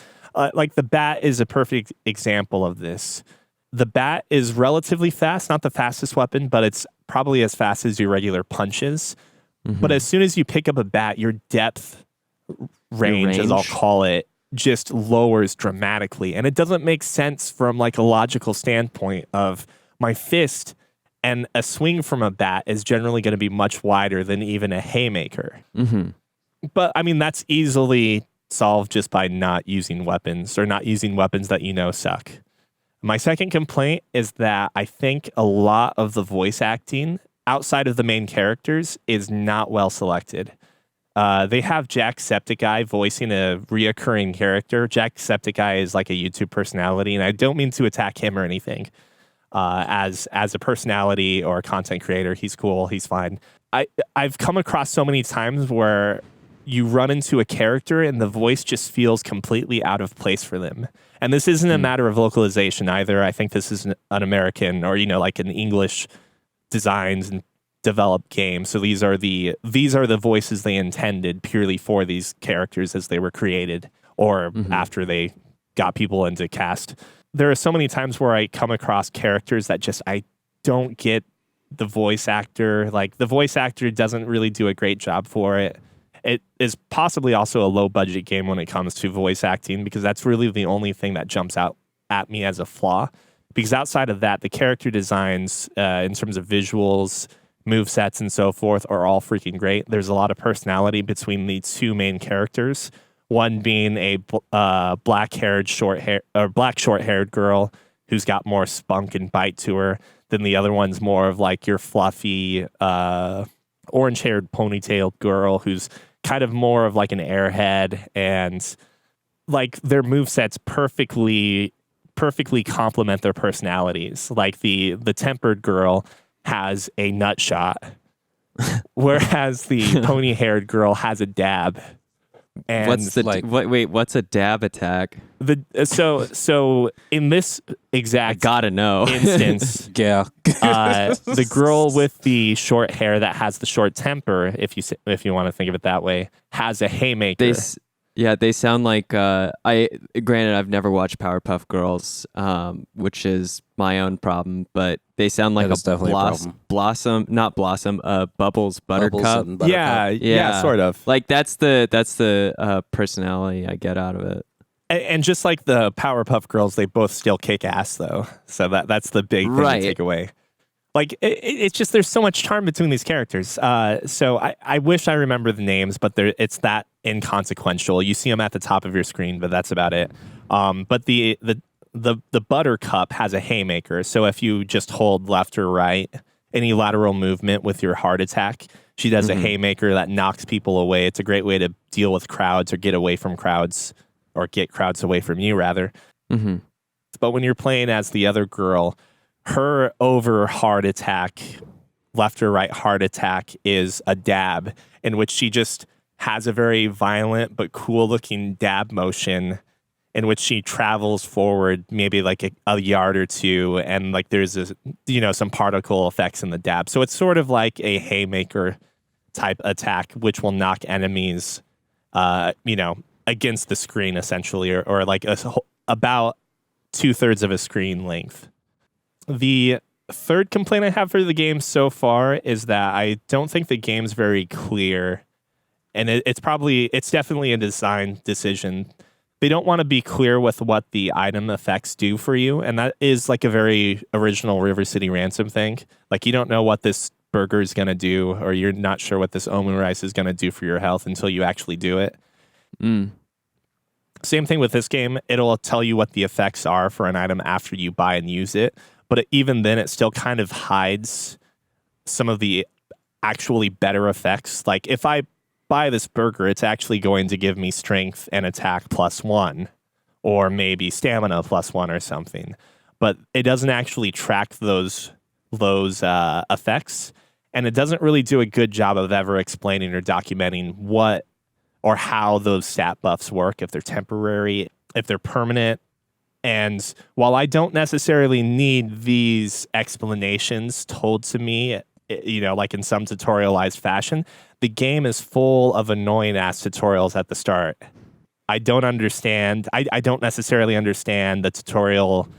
Speaker 2: like the bat is a perfect example of this. The bat is relatively fast, not the fastest weapon, but it's probably as fast as your regular punches. Mm-hmm. But as soon as you pick up a bat, your depth range, as I'll call it, just lowers dramatically. And it doesn't make sense from like a logical standpoint of my fist and a swing from a bat is generally going to be much wider than even a haymaker. Mm-hmm. But I mean, that's easily solved just by not using weapons or not using weapons that you know suck. My second complaint is that I think a lot of the voice acting outside of the main characters is not well selected. They have Jacksepticeye voicing a reoccurring character. Jacksepticeye is like a YouTube personality, and I don't mean to attack him or anything. as a personality or a content creator. He's cool. He's fine. I've come across so many times where you run into a character and the voice just feels completely out of place for them. And this isn't a matter of localization either. I think this is an American or, like an English designed and developed game. So these are the voices they intended purely for these characters as they were created or after they got people into cast. There are so many times where I come across characters that just I don't get the voice actor. Like the voice actor doesn't really do a great job for it. It is possibly also a low budget game when it comes to voice acting because that's really the only thing that jumps out at me as a flaw. Because outside of that, the character designs in terms of visuals, movesets, and so forth are all freaking great. There's a lot of personality between the two main characters. One being a black short-haired girl who's got more spunk and bite to her. Then the other one's more of like your fluffy orange-haired ponytailed girl who's kind of more of like an airhead, and like their movesets perfectly complement their personalities. Like the tempered girl has a nut shot, whereas the pony-haired girl has a dab. And
Speaker 1: what's a dab attack?
Speaker 2: So in this exact
Speaker 1: gotta know
Speaker 2: instance,
Speaker 3: Yeah.
Speaker 2: the girl with the short hair that has the short temper, if you want to think of it that way, has a haymaker.
Speaker 1: They sound like granted I've never watched Powerpuff Girls, which is my own problem, but they sound like Bubbles Buttercup.
Speaker 2: Yeah, sort of.
Speaker 1: Like that's the personality I get out of it.
Speaker 2: And just like the Powerpuff Girls, they both still kick ass though. So that's the big thing to take away. Like it's just there's so much charm between these characters. So I wish I remember the names, but it's that inconsequential. You see them at the top of your screen, but that's about it. But the Buttercup has a haymaker. So if you just hold left or right, any lateral movement with your heart attack, she does a haymaker that knocks people away. It's a great way to deal with crowds or get away from crowds, or get crowds away from you rather. But when you're playing as the other girl, her over heart attack, left or right heart attack, is a dab in which she just has a very violent but cool looking dab motion in which she travels forward maybe like a yard or two, and like there's some particle effects in the dab. So it's sort of like a haymaker type attack which will knock enemies against the screen essentially, or like about 2/3 of a screen length. The third complaint I have for the game so far is that I don't think the game's very clear, and it's definitely a design decision. They don't want to be clear with what the item effects do for you, and that is like a very original River City Ransom thing. Like you don't know what this burger is going to do, or you're not sure what this omu rice is going to do for your health until you actually do it. Same thing with this game. It'll tell you what the effects are for an item after you buy and use it. But even then, it still kind of hides some of the actually better effects. Like if I buy this burger, it's actually going to give me strength and attack +1, or maybe stamina +1 or something. But it doesn't actually track those effects, and it doesn't really do a good job of ever explaining or documenting what or how those stat buffs work, if they're temporary, if they're permanent. And while I don't necessarily need these explanations told to me, like in some tutorialized fashion, the game is full of annoying ass tutorials at the start. I don't understand. I don't necessarily understand the tutorial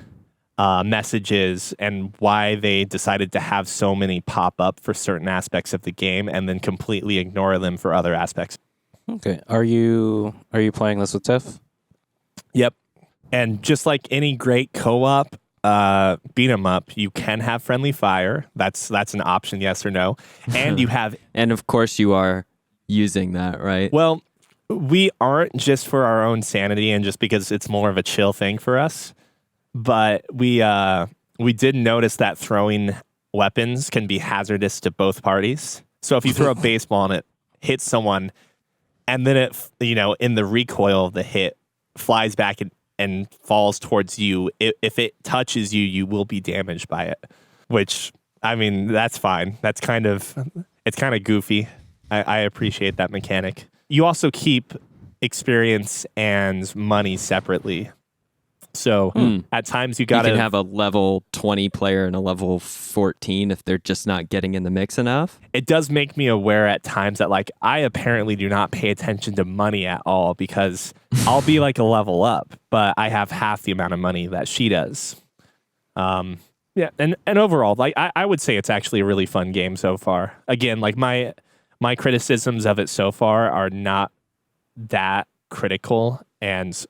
Speaker 2: messages and why they decided to have so many pop up for certain aspects of the game and then completely ignore them for other aspects.
Speaker 3: Okay. Are you playing this with Tiff?
Speaker 2: Yep. And just like any great co-op beat 'em up, you can have friendly fire. That's an option, yes or no. And you have,
Speaker 1: and of course you are using that, right?
Speaker 2: Well, we aren't, just for our own sanity and just because it's more of a chill thing for us. But we did notice that throwing weapons can be hazardous to both parties. So if you throw a baseball and it hits someone, and then it, in the recoil of the hit, flies back and falls towards you, if it touches you, you will be damaged by it. Which, I mean, that's fine. It's kind of goofy. I appreciate that mechanic. You also keep experience and money separately. So at times you gotta
Speaker 1: can have a level 20 player and a level 14 if they're just not getting in the mix enough.
Speaker 2: It does make me aware at times that like I apparently do not pay attention to money at all, because I'll be like a level up, but I have half the amount of money that she does. Yeah, and overall, like I would say it's actually a really fun game so far. Again, like my criticisms of it so far are not that critical, and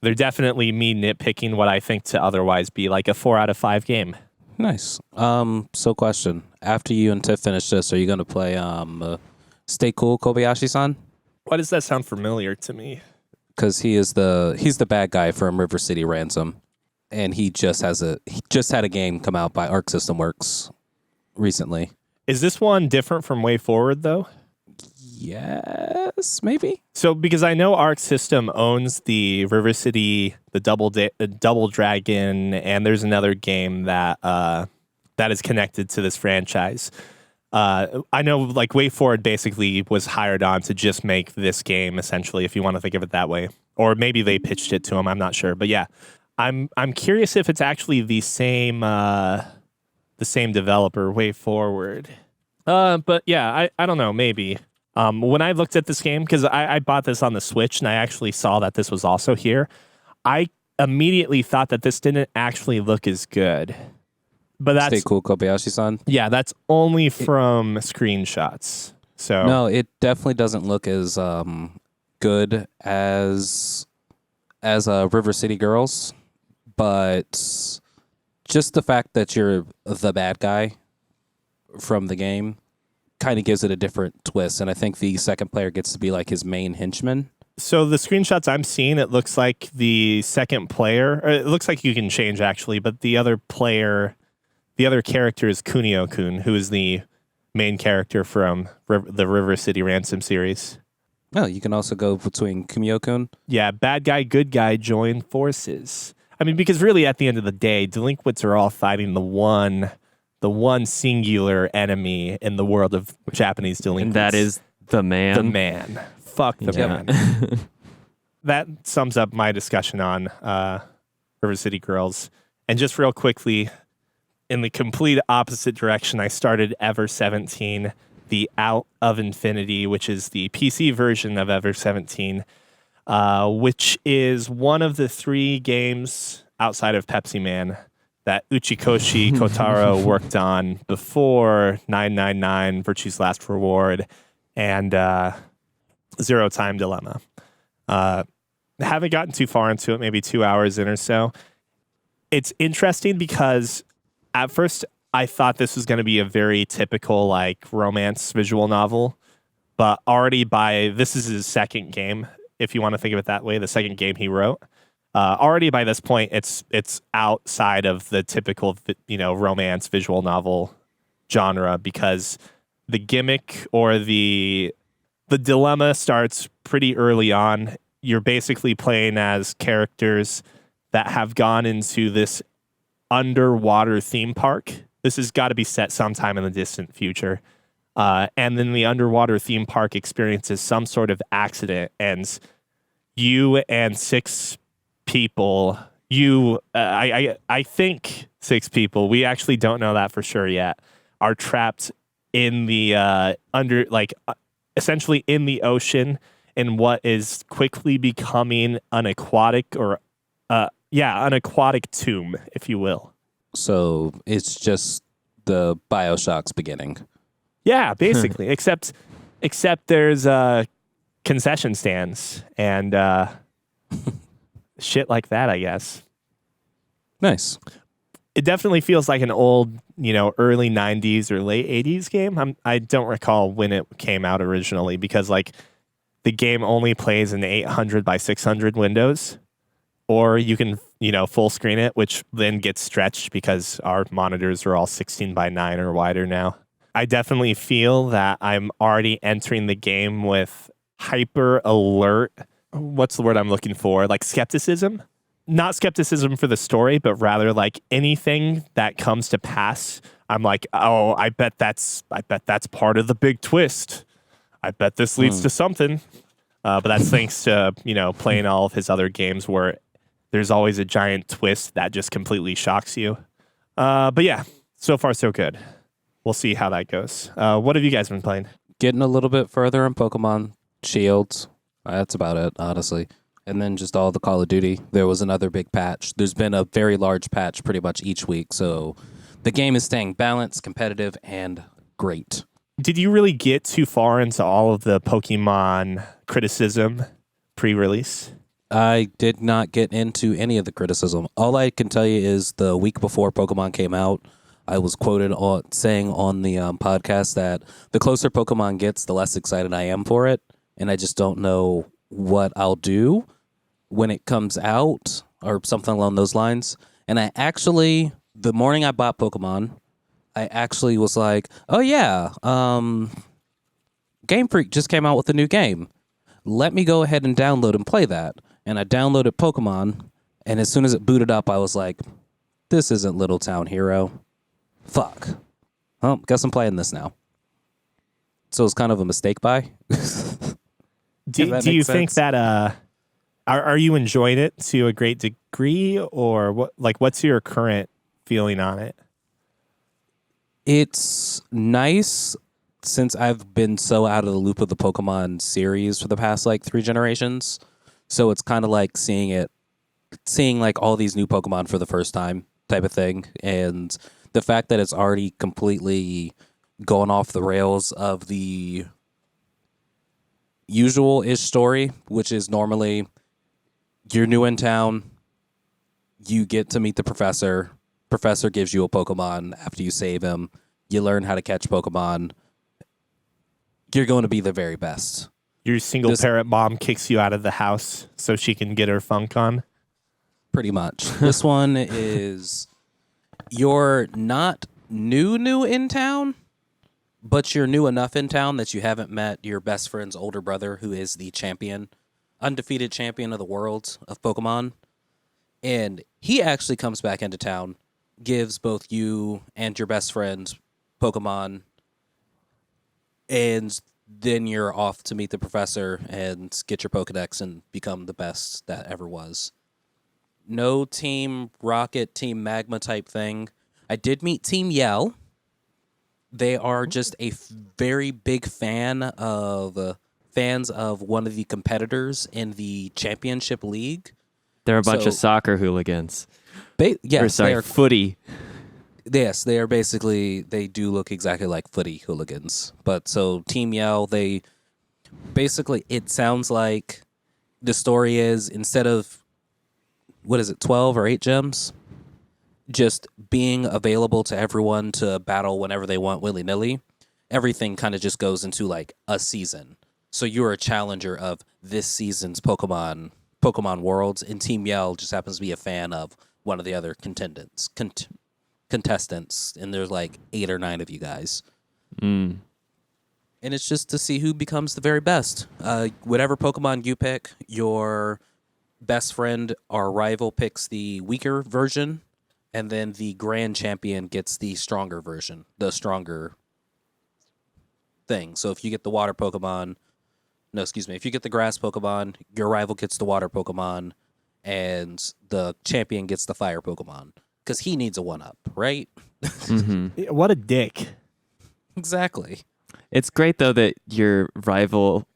Speaker 2: they're definitely me nitpicking what I think to otherwise be like a 4 out of 5 game.
Speaker 3: Nice. So question. After you and Tiff finish this, are you going to play Stay Cool Kobayashi-san?
Speaker 2: Why does that sound familiar to me?
Speaker 3: Because he's the bad guy from River City Ransom, and he just had a game come out by Arc System Works recently.
Speaker 2: Is this one different from Way Forward though?
Speaker 3: Yes, maybe.
Speaker 2: So, because I know Arc System owns the River City, the Double Dragon, and there's another game that is connected to this franchise. I know, like, Way Forward basically was hired on to just make this game, essentially, if you want to think of it that way, or maybe they pitched it to him. I'm not sure, but yeah, I'm curious if it's actually the same developer, Way Forward. But yeah, I don't know, maybe. When I looked at this game, because I bought this on the Switch and I actually saw that this was also here, I immediately thought that this didn't actually look as good. But that's
Speaker 3: Stay Cool Kobayashi-san.
Speaker 2: Yeah, that's only from screenshots. So
Speaker 3: no, it definitely doesn't look as good as River City Girls, but just the fact that you're the bad guy from the game kind of gives it a different twist, and I think the second player gets to be like his main henchman.
Speaker 2: So the screenshots I'm seeing, it looks like the second player, or it looks like you can change actually, but the other character is Kunio-kun, who is the main character from the River City Ransom series.
Speaker 3: Oh, you can also go between Kumio-kun.
Speaker 2: Yeah, bad guy, good guy, join forces. I mean, because really at the end of the day, delinquents are all fighting the one singular enemy in the world of Japanese delinquents.
Speaker 1: And that is the man.
Speaker 2: The man. Fuck the man. That sums up my discussion on River City Girls. And just real quickly, in the complete opposite direction, I started Ever 17, the Out of Infinity, which is the PC version of Ever 17, which is one of the 3 games outside of Pepsi Man that Uchikoshi Kotaro worked on before 999, Virtue's Last Reward, and Zero Time Dilemma. Haven't gotten too far into it, maybe 2 hours in or so. It's interesting because at first I thought this was going to be a very typical like romance visual novel, but already this is his second game, if you want to think of it that way, the second game he wrote. Already by this point, it's outside of the typical, romance visual novel genre, because the gimmick or the dilemma starts pretty early on. You're basically playing as characters that have gone into this underwater theme park. This has got to be set sometime in the distant future. And then the underwater theme park experiences some sort of accident, and you and 6 people, I think 6 people, we actually don't know that for sure yet, are trapped in the essentially in the ocean in what is quickly becoming an aquatic an aquatic tomb, if you will.
Speaker 3: So it's just the BioShock's beginning.
Speaker 2: Yeah, basically. except there's concession stands and shit like that, I guess.
Speaker 3: Nice.
Speaker 2: It definitely feels like an old, early 90s or late 80s game. I don't recall when it came out originally, because like the game only plays in 800 by 600 windows, or you can, full screen it, which then gets stretched because our monitors are all 16 by 9 or wider now. I definitely feel that I'm already entering the game with hyper alert. What's the word I'm looking for? Like skepticism not skepticism for the story, but rather like anything that comes to pass, I'm like, oh, I bet that's part of the big twist. I bet this leads to something. But that's thanks to, playing all of his other games where there's always a giant twist that just completely shocks you. But yeah, so far so good. We'll see how that goes. What have you guys been playing?
Speaker 3: Getting a little bit further in Pokemon Shields. That's about it, honestly. And then just all the Call of Duty. There was another big patch. There's been a very large patch pretty much each week. So the game is staying balanced, competitive, and great.
Speaker 2: Did you really get too far into all of the Pokemon criticism pre-release?
Speaker 3: I did not get into any of the criticism. All I can tell you is the week before Pokemon came out, I was quoted saying on the podcast that the closer Pokemon gets, the less excited I am for it. And I just don't know what I'll do when it comes out or something along those lines. And I actually, the morning I bought Pokemon, I actually was like, oh yeah, Game Freak just came out with a new game. Let me go ahead and download and play that. And I downloaded Pokemon, and as soon as it booted up, I was like, this isn't Little Town Hero. Fuck. Well, guess I'm playing this now. So it's kind of a mistake buy.
Speaker 2: Do you think that are you enjoying it to a great degree, or what? Like, what's your current feeling on it?
Speaker 3: It's nice since I've been so out of the loop of the Pokemon series for the past like 3 generations. So it's kind of like seeing like all these new Pokemon for the first time type of thing. And the fact that it's already completely going off the rails of the usual-ish story, which is normally you're new in town, you get to meet the professor. Professor gives you a Pokemon after you save him. You learn how to catch Pokemon. You're going to be the very best.
Speaker 2: Your single parent mom kicks you out of the house so she can get her funk on.
Speaker 3: Pretty much. This one is you're not new in town, but you're new enough in town that you haven't met your best friend's older brother, who is the undefeated champion of the world of Pokemon. And he actually comes back into town, gives both you and your best friend Pokemon, and then you're off to meet the professor and get your Pokedex and become the best that ever was. No Team Rocket, Team Magma type thing. I did meet Team Yell. They are just a very big fans of one of the competitors in the championship league.
Speaker 1: They're a bunch of soccer hooligans.
Speaker 3: Yes,
Speaker 1: footy.
Speaker 3: Yes, they are basically, they do look exactly like footy hooligans. But so Team Yell, they basically, it sounds like the story is instead of, 12 or 8 gems? Just being available to everyone to battle whenever they want willy-nilly. Everything kind of just goes into like a season. So you're a challenger of this season's Pokemon Worlds, and Team Yell just happens to be a fan of one of the other contestants, and there's like 8 or 9 of you guys. And it's just to see who becomes the very best. Whatever Pokemon you pick, your best friend or rival picks the weaker version, and then the grand champion gets the stronger version, the stronger thing. So if you get the water Pokemon, if you get the grass Pokemon, your rival gets the water Pokemon, and the champion gets the fire Pokemon. Because he needs a 1-up, right?
Speaker 1: Mm-hmm.
Speaker 2: What a dick.
Speaker 3: Exactly.
Speaker 1: It's great, though, that your rival,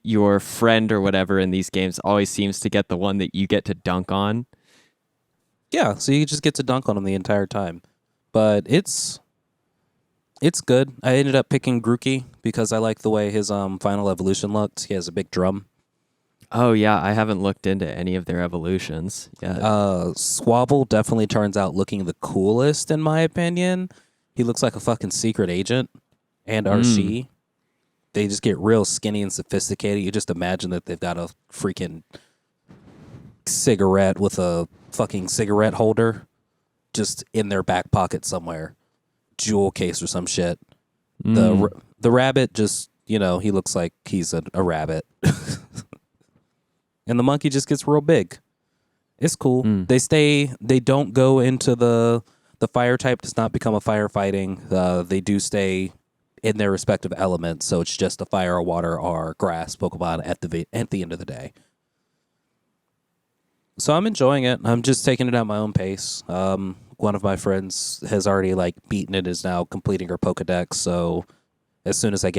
Speaker 1: your friend or whatever in these games always seems to get the one that you get to dunk on.
Speaker 3: Yeah, so you just get to dunk on him the entire time. But it's good. I ended up picking Grookey because I like the way his final evolution looked. He has a big drum.
Speaker 1: Oh, yeah, I haven't looked into any of their evolutions yet.
Speaker 3: Swabble definitely turns out looking the coolest, in my opinion. He looks like a fucking secret agent. And RC. They just get real skinny and sophisticated. You just imagine that they've got a freaking cigarette with a fucking cigarette holder just in their back pocket somewhere. Jewel case or some shit. The rabbit just, he looks like he's a rabbit. And the monkey just gets real big. It's cool.
Speaker 1: Mm.
Speaker 3: They don't go into the fire type does not become a firefighting. They do stay in their respective elements, so it's just a fire or water or grass Pokemon at the end of the day. So I'm enjoying it. I'm just taking it at my own pace. One of my friends has already beaten it, is now completing her Pokedex. So as soon as I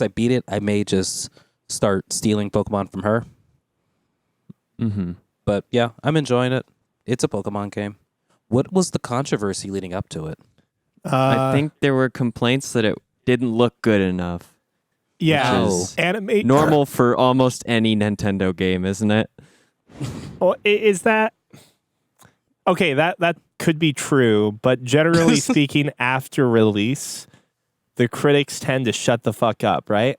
Speaker 3: beat it, I may just start stealing Pokemon from her.
Speaker 1: Mm-hmm.
Speaker 3: But yeah, I'm enjoying it. It's a Pokemon game. What was the controversy leading up to it?
Speaker 1: I think there were complaints that it didn't look good enough.
Speaker 2: Yeah,
Speaker 1: Which is
Speaker 2: animate
Speaker 1: normal for almost any Nintendo game, isn't it?
Speaker 2: Well, is that okay? That could be true, but generally speaking, after release, the critics tend to shut the fuck up, right?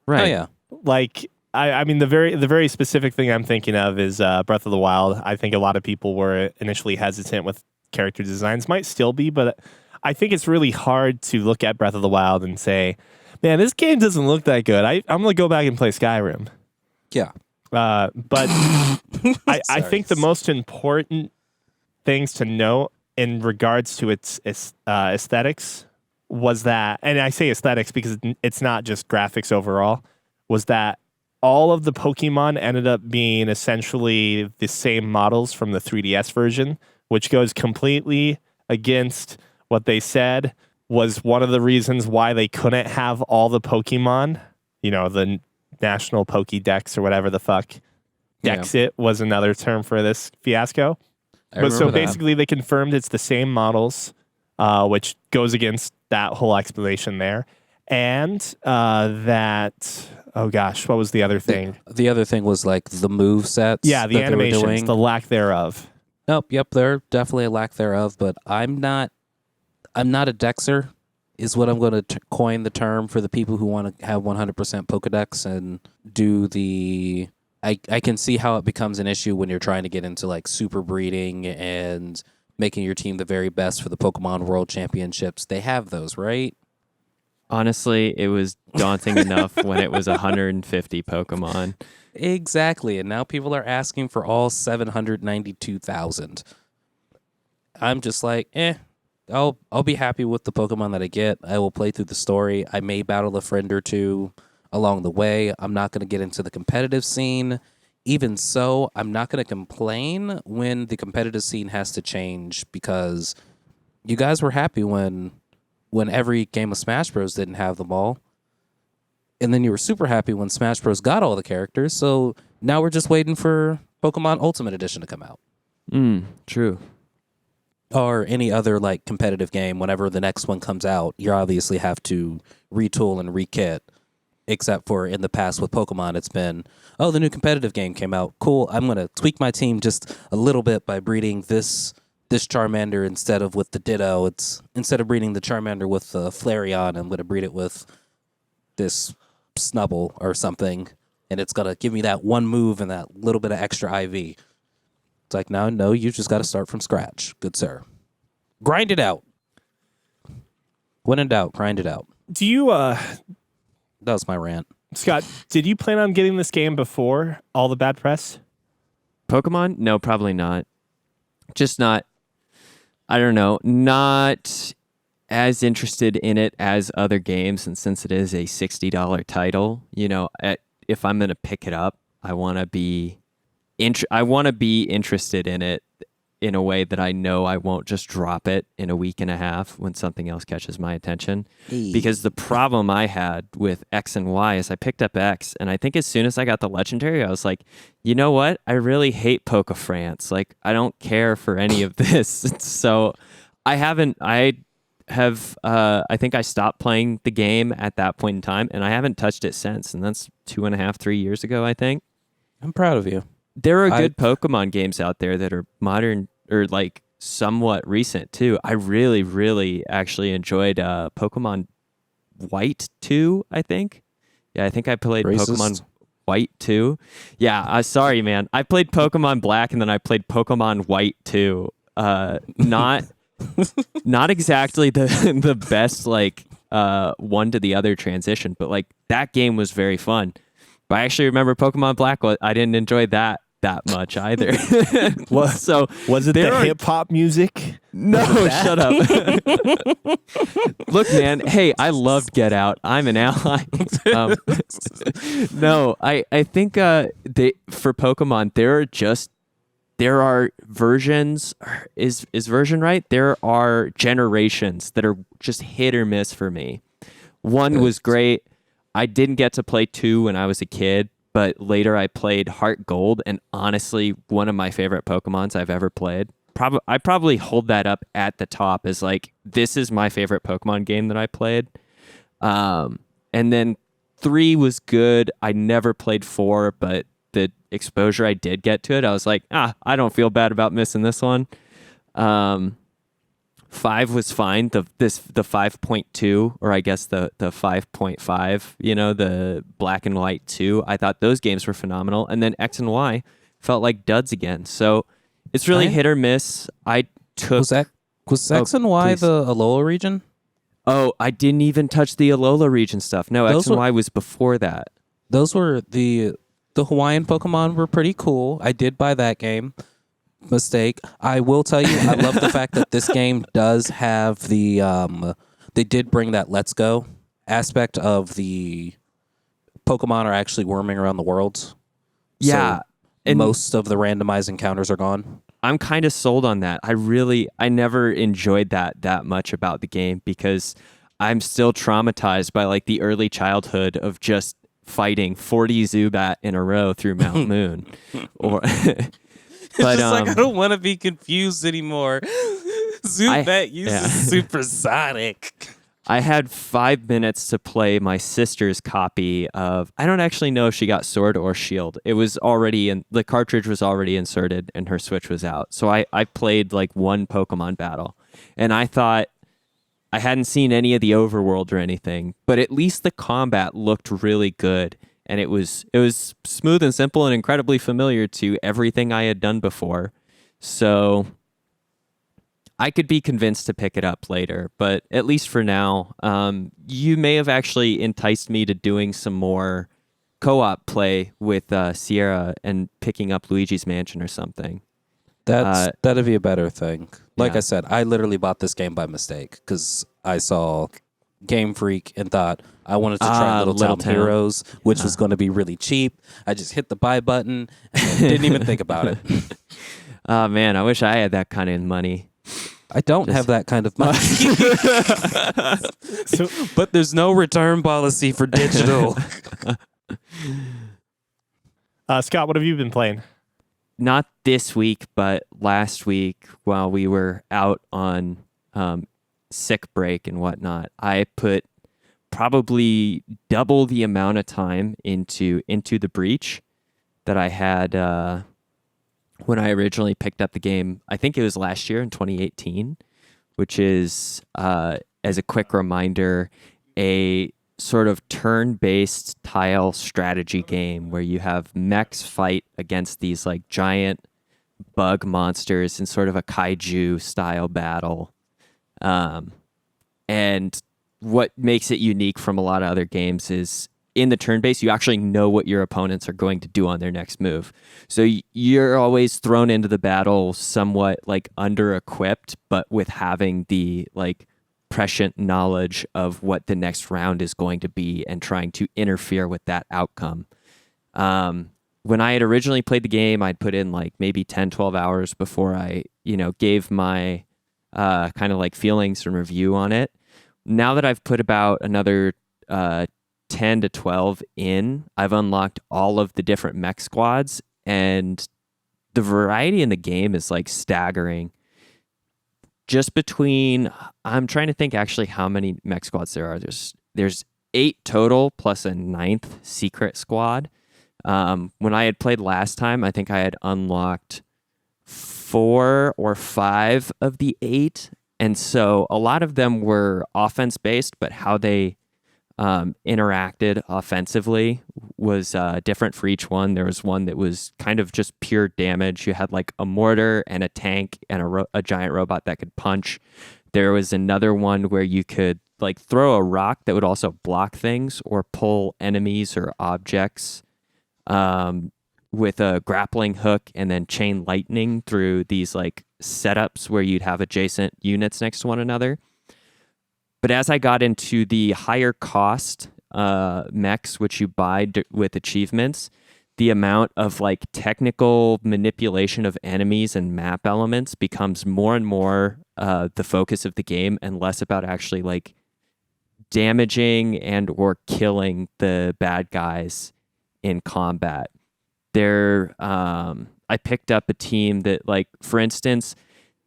Speaker 1: Right.
Speaker 3: Oh yeah.
Speaker 2: Like, I mean, the very specific thing I'm thinking of is Breath of the Wild. I think a lot of people were initially hesitant with character designs, might still be, but I think it's really hard to look at Breath of the Wild and say, man, this game doesn't look that good. I'm going to go back and play Skyrim.
Speaker 3: Yeah.
Speaker 2: But I think the most important things to note in regards to its aesthetics was that, and I say aesthetics because it's not just graphics overall, was that all of the Pokemon ended up being essentially the same models from the 3DS version, which goes completely against what they said was one of the reasons why they couldn't have all the Pokemon, the National Pokédex or whatever the fuck. Dexit was another term for this fiasco. But so basically they confirmed it's the same models, which goes against that whole explanation there. And that, oh gosh, what was the other thing?
Speaker 3: The other thing was the move sets.
Speaker 2: Yeah, the animations, the lack thereof.
Speaker 3: Nope, yep, they're definitely a lack thereof, but I'm not a Dexer, is what I'm going to coin the term for the people who want to have 100% Pokedex and do the... I can see how it becomes an issue when you're trying to get into super breeding and making your team the very best for the Pokemon World Championships. They have those, right?
Speaker 1: Honestly, it was daunting enough when it was 150 Pokemon.
Speaker 3: Exactly, and now people are asking for all 792,000. I'm just I'll be happy with the Pokemon that I get. I will play through the story. I may battle a friend or two along the way. I'm not going to get into the competitive scene. Even so, I'm not going to complain when the competitive scene has to change, because you guys were happy when every game of Smash Bros. Didn't have them all. And then you were super happy when Smash Bros. Got all the characters. So now we're just waiting for Pokemon Ultimate Edition to come out.
Speaker 1: True.
Speaker 3: Or any other competitive game. Whenever the next one comes out, you obviously have to retool and rekit. Except for in the past with Pokemon, it's been, oh, the new competitive game came out. Cool, I'm going to tweak my team just a little bit by breeding this Charmander instead of with the Ditto. It's instead of breeding the Charmander with the Flareon, I'm going to breed it with this Snubble or something. And it's going to give me that one move and that little bit of extra IV. It's no, you just got to start from scratch. Good sir. Grind it out. When in doubt, grind it out.
Speaker 2: Do you...
Speaker 3: That was my rant.
Speaker 2: Scott, did you plan on getting this game before all the bad press?
Speaker 1: Pokemon? No, probably not. Just not, I don't know, not as interested in it as other games. And since it is a $60 title, if I'm going to pick it up, I want to be interested in it in a way that I know I won't just drop it in a week and a half when something else catches my attention.
Speaker 3: Hey.
Speaker 1: Because the problem I had with X and Y is I picked up X, and I think as soon as I got the Legendary, I was like, you know what? I really hate Poke France. I don't care for any of this. So I think I stopped playing the game at that point in time, and I haven't touched it since. And that's 2.5, 3 years ago, I think.
Speaker 3: I'm proud of you.
Speaker 1: There are good Pokemon games out there that are modern or somewhat recent too. I really, really actually enjoyed Pokemon White 2, I think. Yeah, I think I played Pokemon White 2. Yeah, sorry, man. I played Pokemon Black and then I played Pokemon White 2. Not exactly the best one to the other transition, but that game was very fun. But I actually remember Pokemon Black. I didn't enjoy that that much either.
Speaker 2: What
Speaker 1: So
Speaker 2: was it?
Speaker 1: there
Speaker 2: The
Speaker 1: are-
Speaker 2: hip hop music?
Speaker 1: No, shut up. Look, man. Hey, I loved Get Out. I'm an ally. No, I think for Pokemon there are versions. Is version right? There are generations that are just hit or miss for me. One was great. I didn't get to play 2 when I was a kid, but later I played Heart Gold, and honestly, one of my favorite Pokemons I've ever played. I probably hold that up at the top as like, this is my favorite Pokemon game that I played. And then 3 was good. I never played 4, but the exposure I did get to it, I was like, I don't feel bad about missing this one. 5 was fine. The 5.2, or I guess the 5.5, the black and white 2. I thought those games were phenomenal. And then X and Y felt like duds again. So it's really hit or miss. I took
Speaker 3: was X and Y
Speaker 1: please.
Speaker 3: the Alola region?
Speaker 1: Oh, I didn't even touch the Alola region stuff. No,
Speaker 3: Those
Speaker 1: X and
Speaker 3: were-
Speaker 1: Y was before that.
Speaker 3: Those were the Hawaiian Pokemon were pretty cool. I did buy that game. Mistake. I will tell you, I love the fact that this game does have the they did bring that let's go aspect of the Pokemon are actually worming around the world.
Speaker 1: Yeah.
Speaker 3: So
Speaker 1: And
Speaker 3: most of the randomized encounters are gone.
Speaker 1: I'm kind of sold on that. I never enjoyed that much about the game because I'm still traumatized by like the early childhood of just fighting 40 Zubat in a row through Mount Moon. Or
Speaker 3: But I don't want to be confused anymore. Zubat uses supersonic.
Speaker 1: I had 5 minutes to play my sister's copy of. I don't actually know if she got Sword or Shield. It was already the cartridge was already inserted and her Switch was out. So I played like one Pokemon battle, and I thought I hadn't seen any of the overworld or anything, but at least the combat looked really good, and it was smooth and simple and incredibly familiar to everything I had done before. So I could be convinced to pick it up later, but at least for now, you may have actually enticed me to doing some more co-op play with Sierra and picking up Luigi's Mansion or something.
Speaker 3: That'd be a better thing. Like
Speaker 1: Yeah.
Speaker 3: I said, I literally bought this game by mistake because I saw Game Freak and thought I wanted to try Little Town Heroes, which was going to be really cheap. I just hit the buy button and didn't even think about it.
Speaker 1: Oh man, I wish I had that kind of money.
Speaker 3: I don't have that kind of money. But there's no return policy for digital.
Speaker 2: Scott, what have you been playing?
Speaker 1: Not this week, but last week while we were out on sick break and whatnot, I put probably double the amount of time into the Breach that I had when I originally picked up the game. I think it was last year in 2018, which is, as a quick reminder, a sort of turn-based tile strategy game where you have mechs fight against these like giant bug monsters in sort of a kaiju style battle. And what makes it unique from a lot of other games is in the turn base, you actually know what your opponents are going to do on their next move. So you're always thrown into the battle somewhat like under-equipped, but with having the like prescient knowledge of what the next round is going to be and trying to interfere with that outcome. When I had originally played the game, I'd put in like maybe 10, 12 hours before I, gave my kind of like feelings and review on it. Now that I've put about another 10 to 12 in, I've unlocked all of the different mech squads, and the variety in the game is like staggering. Just between, I'm trying to think actually how many mech squads there are. There's 8 total plus a 9th secret squad. When I had played last time, I think I had unlocked 4 or 5 of the 8. And so a lot of them were offense based, but how they interacted offensively was different for each one. There was one that was kind of just pure damage. You had like a mortar and a tank and a giant robot that could punch. There was another one where you could like throw a rock that would also block things or pull enemies or objects with a grappling hook and then chain lightning through these like setups where you'd have adjacent units next to one another. But as I got into the higher cost mechs, which you buy with achievements, the amount of like technical manipulation of enemies and map elements becomes more and more the focus of the game, and less about actually like damaging and or killing the bad guys in combat. I picked up a team that, like, for instance,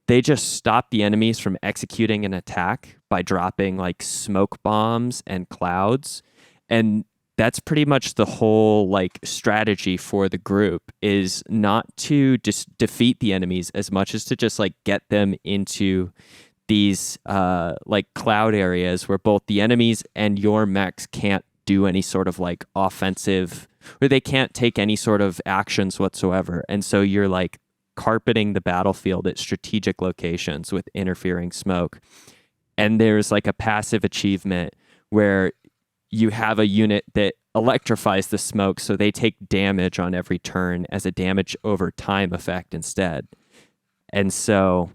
Speaker 1: they just stop the enemies from executing an attack by dropping like smoke bombs and clouds. And that's pretty much the whole like strategy for the group, is not to just defeat the enemies as much as to just like get them into these like cloud areas where both the enemies and your mechs can't do any sort of like offensive, or they can't take any sort of actions whatsoever. And so you're like carpeting the battlefield at strategic locations with interfering smoke. And there's like a passive achievement where you have a unit that electrifies the smoke, so they take damage on every turn as a damage over time effect instead. And so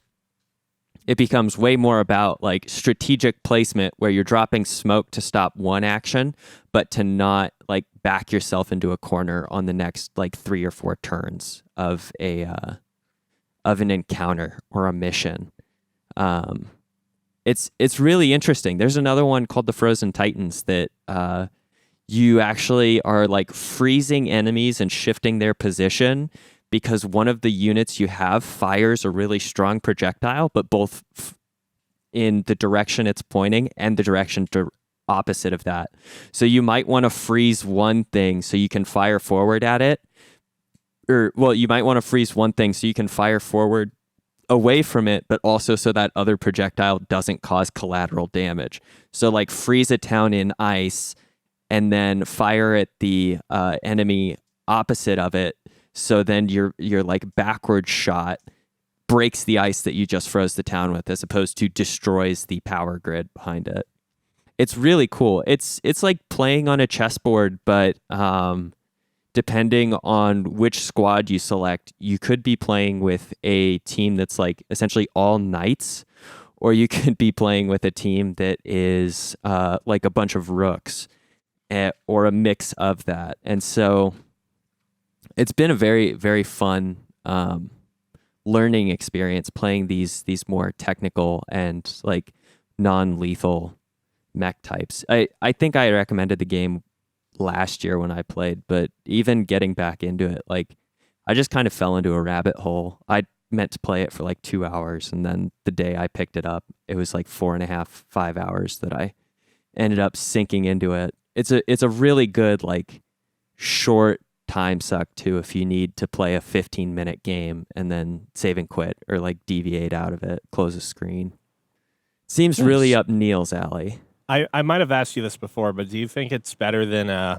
Speaker 1: it becomes way more about like strategic placement, where you're dropping smoke to stop one action, but to not like back yourself into a corner on the next like 3 or 4 turns of an encounter or a mission. It's really interesting. There's another one called the Frozen Titans that you actually are like freezing enemies and shifting their position, because one of the units you have fires a really strong projectile, but both in the direction it's pointing and the direction opposite of that. So you might want to freeze one thing so you can fire forward at it. You might want to freeze one thing so you can fire forward away from it, but also so that other projectile doesn't cause collateral damage. So like freeze a town in ice and then fire at the enemy opposite of it. So then your like backward shot breaks the ice that you just froze the town with, as opposed to destroys the power grid behind it. It's really cool. It's like playing on a chessboard, but depending on which squad you select, you could be playing with a team that's like essentially all knights, or you could be playing with a team that is like a bunch of rooks, or a mix of that. And so it's been a very, very fun learning experience playing these more technical and like non-lethal mech types. I think I recommended the game last year when I played, but even getting back into it, like I just kind of fell into a rabbit hole. I meant to play it for like 2 hours, and then the day I picked it up, it was like 4.5, 5 hours that I ended up sinking into it. It's a really good like short time suck too, if you need to play a 15-minute game and then save and quit, or like deviate out of it, close a screen. Seems really up Neil's alley.
Speaker 2: I might have asked you this before, but do you think it's better than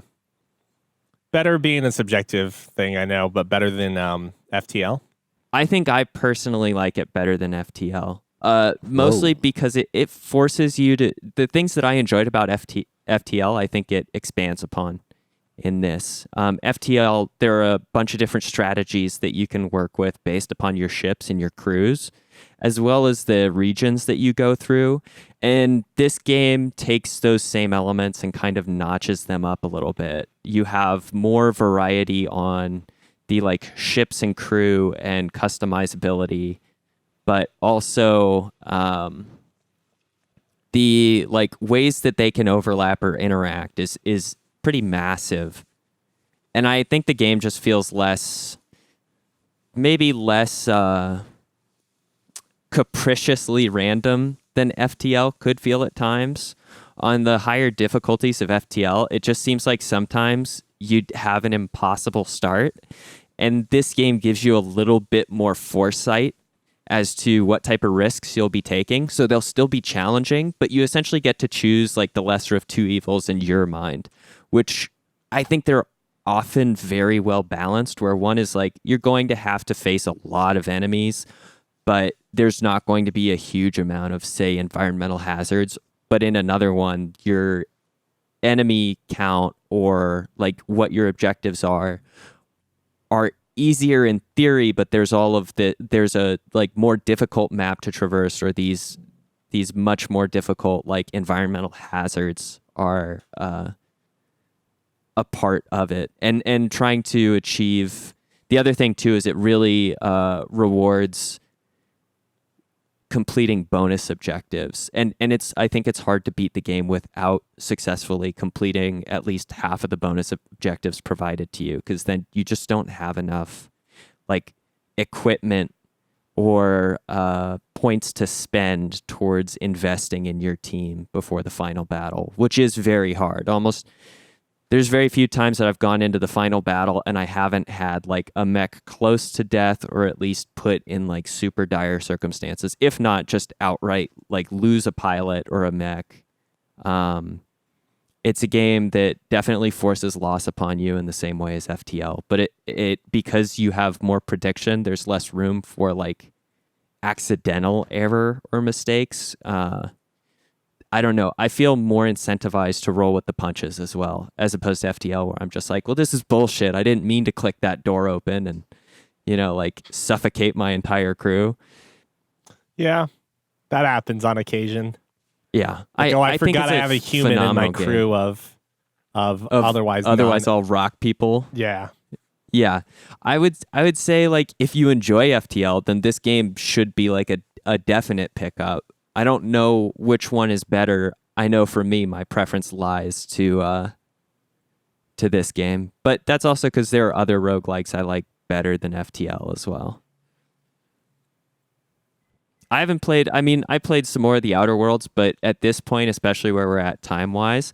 Speaker 2: better being a subjective thing, I know, but better than FTL? I
Speaker 1: think I personally like it better than FTL. Mostly because it forces you to, the things that I enjoyed about FTL, I think it expands upon in this. FTL, there are a bunch of different strategies that you can work with based upon your ships and your crews, as well as the regions that you go through. And this game takes those same elements and kind of notches them up a little bit. You have more variety on the like ships and crew and customizability, but also the like ways that they can overlap or interact is pretty massive. And I think the game just feels less capriciously random than FTL could feel at times. On the higher difficulties of FTL, it just seems like sometimes you'd have an impossible start, and this game gives you a little bit more foresight as to what type of risks you'll be taking. So they'll still be challenging, but you essentially get to choose like the lesser of two evils in your mind, which I think they're often very well balanced, where one is like you're going to have to face a lot of enemies, but there's not going to be a huge amount of, say, environmental hazards. But in another one, your enemy count or like what your objectives are are easier in theory, but there's a like more difficult map to traverse, or these much more difficult like environmental hazards are a part of it, and trying to achieve. The other thing too is it really rewards completing bonus objectives, and I think it's hard to beat the game without successfully completing at least half of the bonus objectives provided to you, because then you just don't have enough like equipment or points to spend towards investing in your team before the final battle, which is very hard. There's very few times that I've gone into the final battle and I haven't had like a mech close to death, or at least put in like super dire circumstances, if not just outright like lose a pilot or a mech. It's a game that definitely forces loss upon you in the same way as FTL, but it because you have more prediction, there's less room for like accidental error or mistakes. I don't know. I feel more incentivized to roll with the punches as well, as opposed to FTL, where I'm just like, well, this is bullshit. I didn't mean to click that door open and, like suffocate my entire crew.
Speaker 2: Yeah, that happens on occasion.
Speaker 1: Yeah.
Speaker 2: Like, I forgot I have a human in my crew
Speaker 1: game.
Speaker 2: of otherwise
Speaker 1: all rock people.
Speaker 2: Yeah.
Speaker 1: Yeah. I would say like if you enjoy FTL, then this game should be like a definite pickup. I don't know which one is better. I know for me, my preference lies to this game, but that's also because there are other roguelikes I like better than FTL as well. I haven't played. I mean, I played some more of the Outer Worlds, but at this point, especially where we're at time-wise,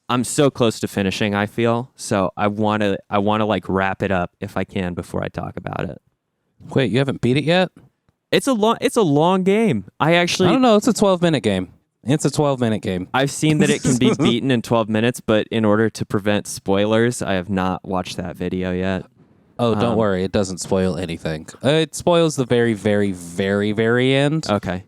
Speaker 1: I'm so close to finishing, I feel. So I want to like wrap it up if I can before I talk about it.
Speaker 3: Wait, you haven't beat it yet?
Speaker 1: It's a long game. I don't
Speaker 3: know. It's a 12-minute game. It's a 12-minute game.
Speaker 1: I've seen that it can be beaten in 12 minutes, but in order to prevent spoilers, I have not watched that video yet.
Speaker 3: Oh, don't worry. It doesn't spoil anything. It spoils the very, very, very, very end.
Speaker 1: Okay.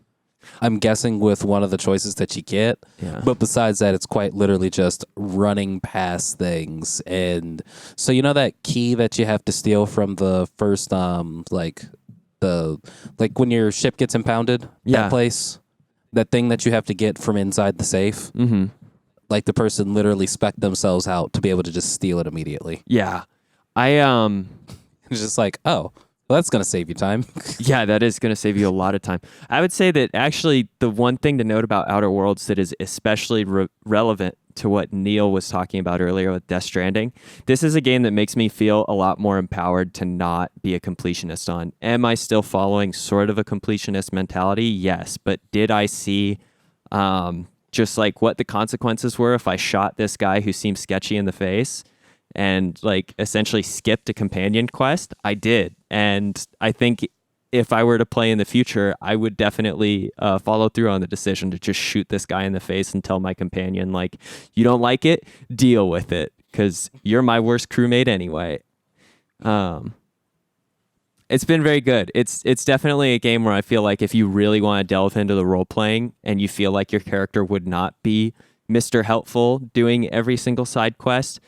Speaker 3: I'm guessing with one of the choices that you get.
Speaker 1: Yeah.
Speaker 3: But besides that, it's quite literally just running past things. And so you know that key that you have to steal from the first, when your ship gets impounded?
Speaker 1: Yeah.
Speaker 3: That place? That thing that you have to get from inside the safe?
Speaker 1: Mm-hmm.
Speaker 3: Like the person literally spec'd themselves out to be able to just steal it immediately.
Speaker 1: Yeah.
Speaker 3: It's just like, oh, well, that's going to save you time.
Speaker 1: Yeah, that is going to save you a lot of time. I would say that actually the one thing to note about Outer Worlds that is especially relevant to what Neil was talking about earlier with Death Stranding, this is a game that makes me feel a lot more empowered to not be a completionist on. Am I still following sort of a completionist mentality? Yes. But did I see just like what the consequences were if I shot this guy who seemed sketchy in the face and like essentially skipped a companion quest? I did. And I think if I were to play in the future, I would definitely follow through on the decision to just shoot this guy in the face and tell my companion, like, you don't like it, deal with it, because you're my worst crewmate anyway. It's been very good. It's definitely a game where I feel like if you really want to delve into the role playing and you feel like your character would not be Mr. Helpful doing every single side quest,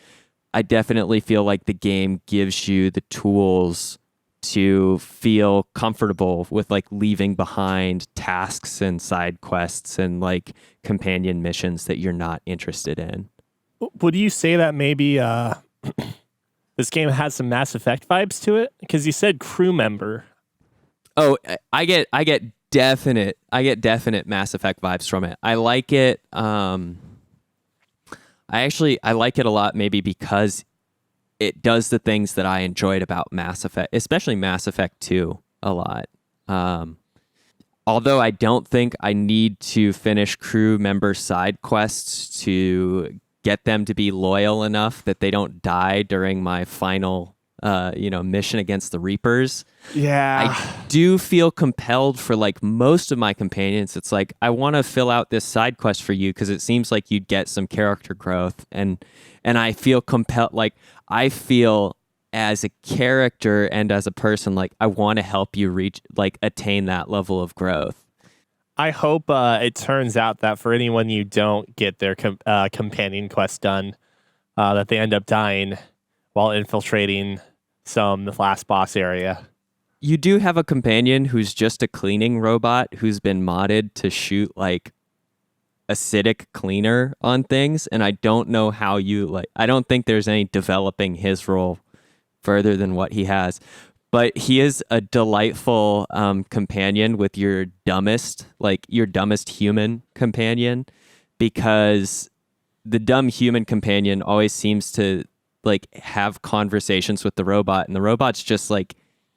Speaker 1: I definitely feel like the game gives you the tools to feel comfortable with like leaving behind tasks and side quests and like companion missions that you're not interested in.
Speaker 2: Would you say that maybe this game has some Mass Effect vibes to it? Because you said crew member.
Speaker 1: Oh, I get definite Mass Effect vibes from it. I like it. I like it a lot, maybe because it does the things that I enjoyed about Mass Effect, especially Mass Effect 2 a lot. Although I don't think I need to finish crew member side quests to get them to be loyal enough that they don't die during my final mission against the Reapers.
Speaker 2: Yeah.
Speaker 1: I do feel compelled for like most of my companions. It's like, I want to fill out this side quest for you because it seems like you'd get some character growth. And I feel compelled, like I feel as a character and as a person, like I want to help you attain that level of growth.
Speaker 2: I hope it turns out that for anyone you don't get their companion quest done, that they end up dying while infiltrating the last boss area.
Speaker 1: You do have a companion who's just a cleaning robot who's been modded to shoot like acidic cleaner on things, and I don't know how I don't think there's any developing his role further than what he has. But he is a delightful companion with your dumbest human companion, because the dumb human companion always seems to like have conversations with the robot, and the robot's just like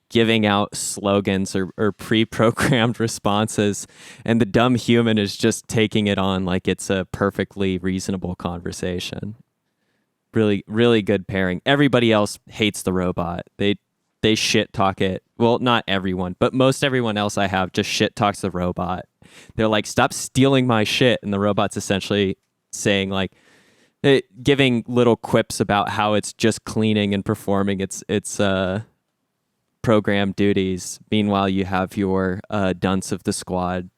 Speaker 1: giving out slogans or pre-programmed responses, and the dumb human is just taking it on like it's a perfectly reasonable conversation. Really, really good pairing. Everybody else hates the robot. They shit talk it. Well, not everyone, but most everyone else I have just shit talks the robot. They're like, stop stealing my shit. And the robot's essentially saying like, giving little quips about how it's just cleaning and performing its program duties. Meanwhile, you have your dunce of the squad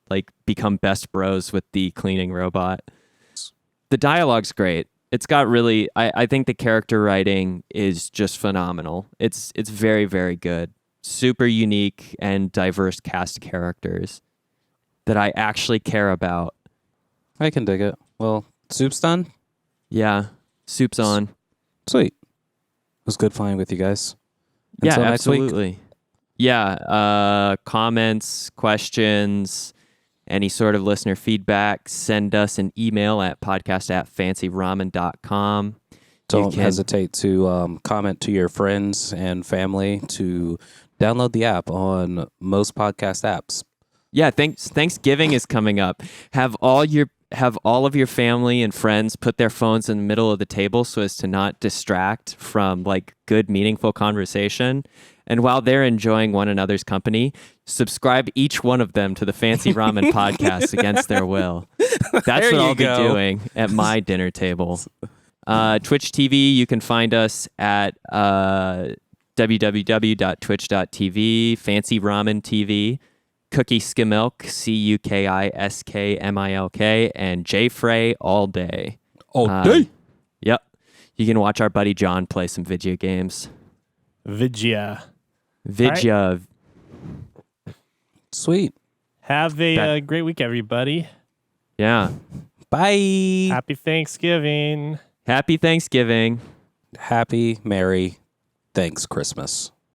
Speaker 1: like become best bros with the cleaning robot. The dialogue's great. It's got really, I think the character writing is just phenomenal. It's very, very good. Super unique and diverse cast of characters that I actually care about.
Speaker 3: I can dig it. Well, soup's done?
Speaker 1: Yeah, soup's on.
Speaker 3: Sweet. It was good flying with you guys. Until
Speaker 1: yeah,
Speaker 3: next week.
Speaker 1: absolutely. Yeah, comments, questions, any sort of listener feedback, send us an email at podcast@fancyramen.com.
Speaker 3: Don't hesitate to comment to your friends and family to download the app on most podcast apps.
Speaker 1: Yeah, Thanksgiving is coming up. Have all of your family and friends put their phones in the middle of the table so as to not distract from like good, meaningful conversation. And while they're enjoying one another's company, subscribe each one of them to the Fancy Ramen podcast against their will. That's what I'll be doing at my dinner table. Twitch TV, you can find us at www.twitch.tv, Fancy Ramen TV, Cookie Skimilk, Cukiskmilk, and J Frey all day.
Speaker 3: All day?
Speaker 1: Yep. You can watch our buddy John play some video games.
Speaker 2: Vidya.
Speaker 3: Sweet.
Speaker 2: Have a great week, everybody.
Speaker 1: Yeah.
Speaker 3: Bye.
Speaker 2: Happy Thanksgiving.
Speaker 1: Happy Thanksgiving.
Speaker 3: Happy, Merry, Thanks Christmas.